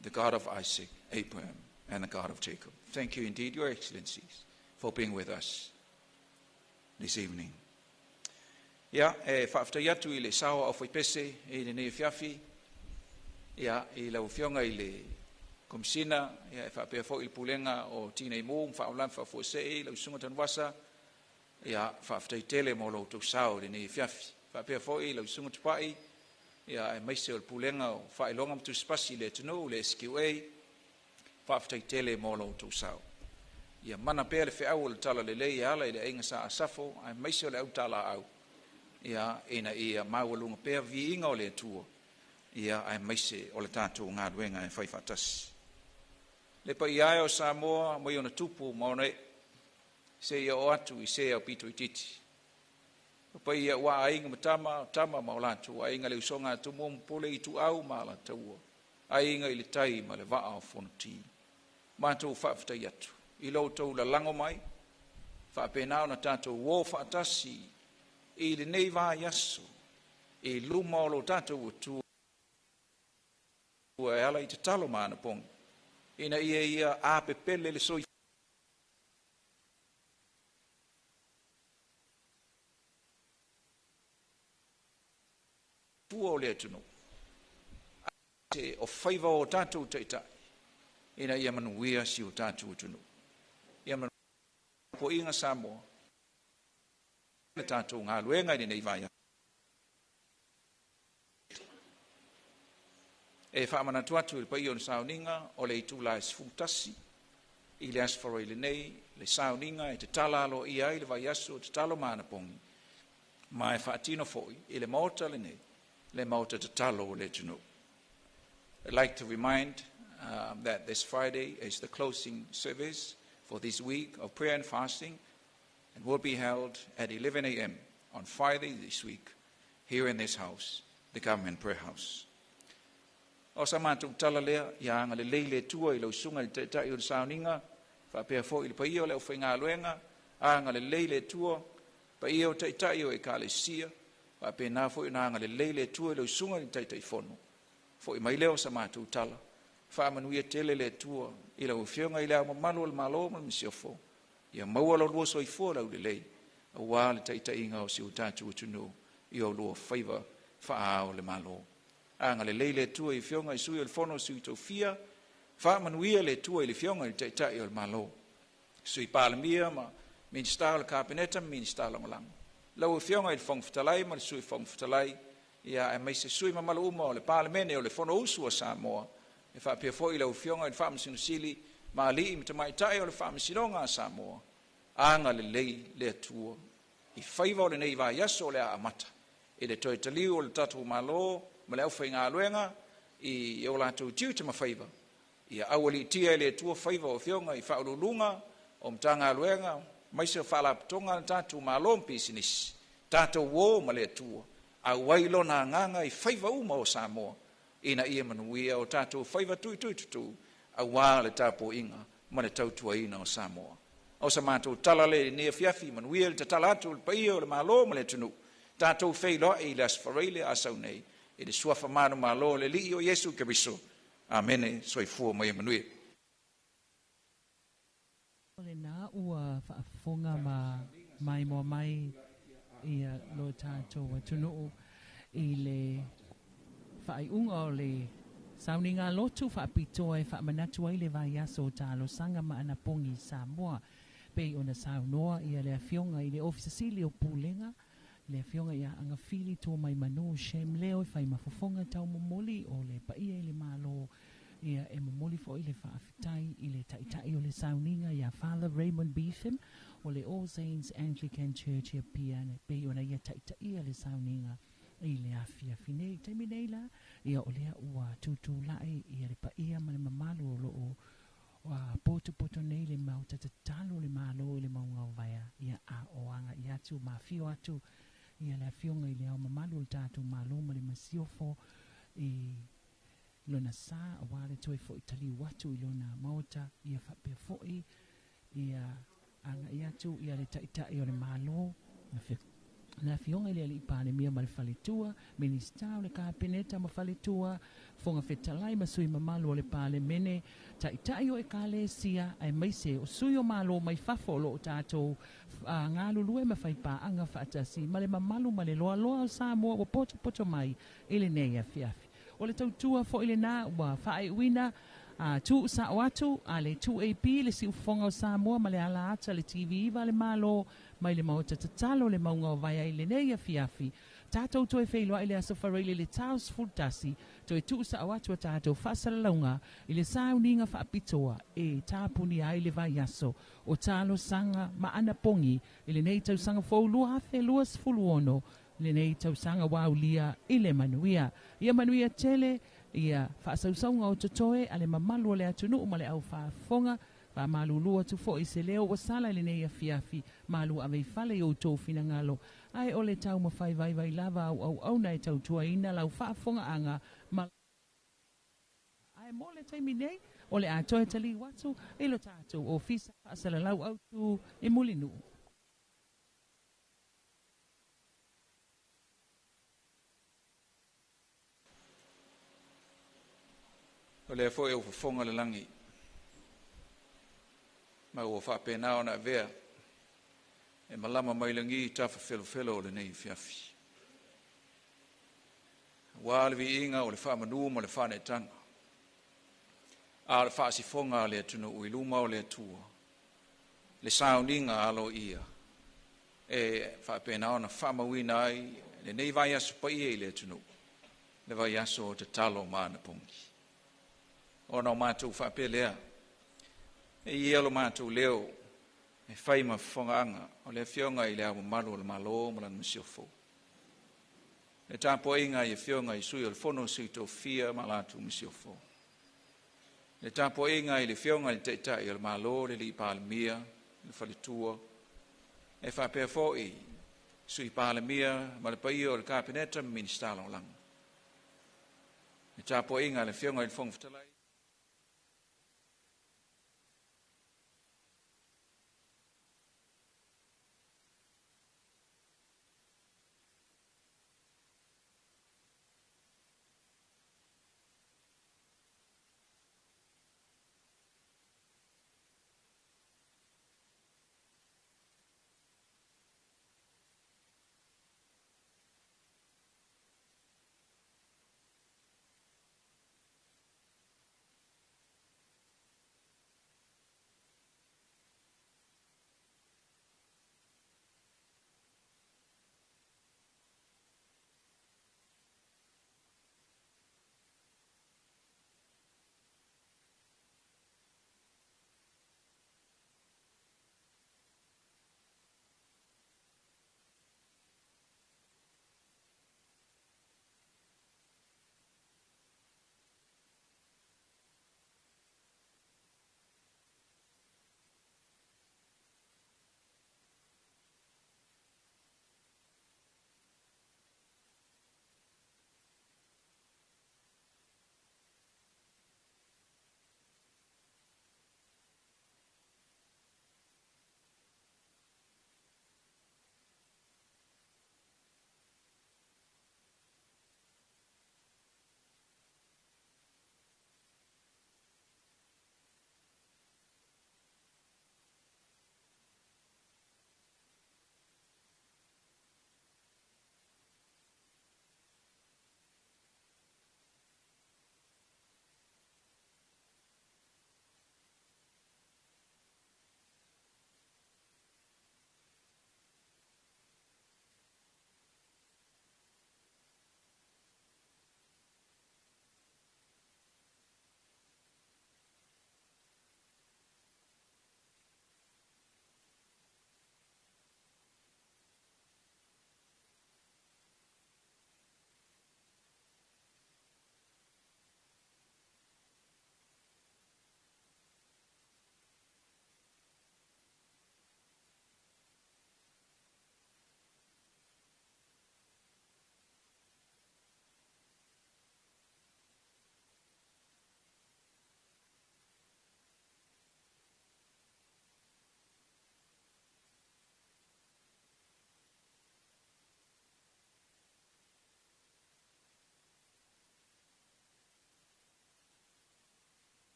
the God of Isaac, Abraham, and the God of Jacob. Thank you indeed, Your Excellencies, for being with us this evening. Ia, whaaftai atu I le sawa o whaipese I le nei whiafi, ia I lau whionga I le komisina, ia e whaapea fo I le pulenga o tina I mō, whaolan whaafose lau sunga tanwasa, ia whaaftai tele mo lau tau sao le nei whiafi. Whaapea fo I lau sunga tupai, ia e maise o le pulenga o whaelonga mtu spasi le tunu, le SQA, whaaftai tele mo lau tau sao. Ia mana pea le whiau o le tala le lei ala I le ainga sa asafo, ai maise o le au tala au. Ia ina ia mawalunga pea vi inga o le tua. Ia ai maise o le tātou ngā ruenga e whai whatasi. Le pa ia o Samoa, mo i ona tupu, mo ne, se ia o atu I se au pito I titi. Pa ia wa ainga matama, tama ma o latu, ainga le usonga atu mo mpole I tu au ma la taua. Ainga I le tai ma le waa o fonoti. Mātou whaafitai atu. I lau tau la lango mai, whaapena na tātou wō whaatasi, I le nei Vaiaso, I luma o lo tātou o tu, e ala I te talo ma Anapogi. Ina ia a pepele le soi fua o le atunu. O whaiva o tātou teitai. Ina ia manuia si o tātou atunu. Ia manuia po inga Samoa. Le tātou ngā luenga I nei Vaiaso. E Faamanatu atu le paia o le Sauniga o le itula e sfutasi i le asfaro i le nei, le Sauniga e te tala alo ia i le Vaiaso te talo ma Anapogi. Ma e whaatino foi i le maota le nei, le maota te talo o le tunu. I'd like to remind that this Friday is the closing service for this week of prayer and fasting, and will be held at 11 a.m. on Friday this week, here in this house, the Government Prayer House. O sa mātou tala lea, ia anga le leile tua i lau sunga i te tai o le Sauniga, whapea fo i le paia o le au whainga aluenga, anga le leile tua, paia o te tai o e ka le sia, whapea nā fo i nā anga le leile tua i lau sunga i te tai fono. Fo i mai leo sa mātou tala, whaamanuia tele le tua, i lau whionga i lau mamalu al malo mal misiofo, ia maua lau lua soi fua lau le lei, a wā le tai tai inga o si utatu utunu, i au lua whaiva wha le malo. Anga le leile tua i whionga i sui o le fono sui tau fia, whaamanuia le tua i le whionga i tai tai o le malo. Sui pālamia ma minister o le kabineta, minister o malang. Lau whionga i le whangwhitalai ma le sui whangwhitalai, ia e mai se sui mamalu uma o le palemene o le fono usu o Samoa, e whapea fo i lau whionga i le whaamisino sili, ma li i mtamai tai o le whaamisinonga a Samoa, anga le lei le atua, i whaiva o le nei Vaiaso o le a amata, i le toi taliu o le tatu malo, ma le au whainga aluenga, i o lātou tiu te mawhaiva, i awali tia i le atua whaiva o whionga i whaurulunga, o mtanga aluenga, mai se whalapatonga le tatu malo mpisinisi, tātou wō ma le atua, a wailo na nganga i whaiva uma o Samoa, ina ia manuia o tātou whaiva tui a wā le tāpo inga, ma le tautua ina o Samoa. O sa mātou tala le nea fiafi, manuia le tatala atu le paia o le malo ma le tunu, tātou whailoa i le asfareile a saunei, i le suafa manu malo le li o Yesu Keriso. Amene, soifua mai manuia. Ole nā ua whaafonga mai mo mai ia lo tātou atunu i le whaaiunga o le Sauniga Lotu Faapitoa e Faamanatu ai le Vaiaso Talosaga ma Anapogi Samoa. Pei ona saunoa ia le afionga i le ofisa sili o Pulenga, le afionga ia anga fili tō mai manu shem leo i whai mafofonga tau momoli o le paia i le malo ia e momoli fo i le whaafitai i le taitai o le Sauniga ia Father Raymond Beetham o le All Saints Anglican Church ia piane pei ona ia taitai le Sauniga i le afia finei taimi nei la ia o lea ua tutu lai ia le paia ma le mamalu o loo poto nei le mauta te talo le malo i le maunga o vaia ia a oanga i atu mafio atu ia le afionga i le au mamalu o tatu malo ma le masiofo i lona sa a wale toi fo i tali watu i lona mauta ia whapea fo ia anga i atu ia le taitai o le malo na fionga ile ali pane mia ma le faletua minister o le kapeneta ma faletua fonga fetalai ma sui mamalu o le pale mene taitai o e kalesia ai maise o sui o malo mai fafo lo tatou ngalu lue ma faipa anga fatasi ma le mamalu ma le loa o Samoa o poto mai ile nei afiafi o le tautua fo ile na wa fai wina tu sa watu ale 2AP le si ufonga o Samoa ma le ala ata le TV va le malo mai le maota tatalo le maunga o vaia i le nei afiafi tātou toi whailoa i le asafareile le taus fultasi toi tu sa watu a tātou whasalaunga i le Sauniga Faapitoa e tāpuni ai le Vaiaso o Talosaga ma Anapogi i le nei tausanga fōlua hafe luas fuluono le nei tausanga waulia i le manuia ia manuia tele ia whaasausaunga o totoe a le mamalu o le atunu ma le au whaafonga pa malulua tu fo i se leo o sala le nei afiafi malu a veifale o tō fina ngalo ai o le tau ma whai vai lava au nei tau tuaina lau whaafonga anga ai mo le taimi nei o le atoe tali watu e lo tātou o fisa asala lau au tu e mulinu. O le fo e o fonga le langi. Ma o whapena o na vea, e malama mailangi i tafa whelo le nei fiafi. Wā le vi inga o le whamanu mo le whanetanga. A le whaasifonga le atunu uiluma o le atua. Le Sauniga alo ia. E whapena o na whamawina ai, le nei Vaiaso pa ia i le atunu. le vaiaso o te talo ma Anapogi. Ona o mātou whaapelea, e ia lo mātou leo, e whai ma whongaanga, o le whionga i lea malu o le malo ma lana masiofo. E tāpo inga i whionga i sui o le whono sui tō fia ma lātou masiofo. E tāpo inga i le whionga i teita i o le malo le li pālemia, le whalitua, e whapea fōi, sui pālemia ma le paia o le kāpeneta ministālo langa. E tāpo inga le whionga i le whongwhatalai,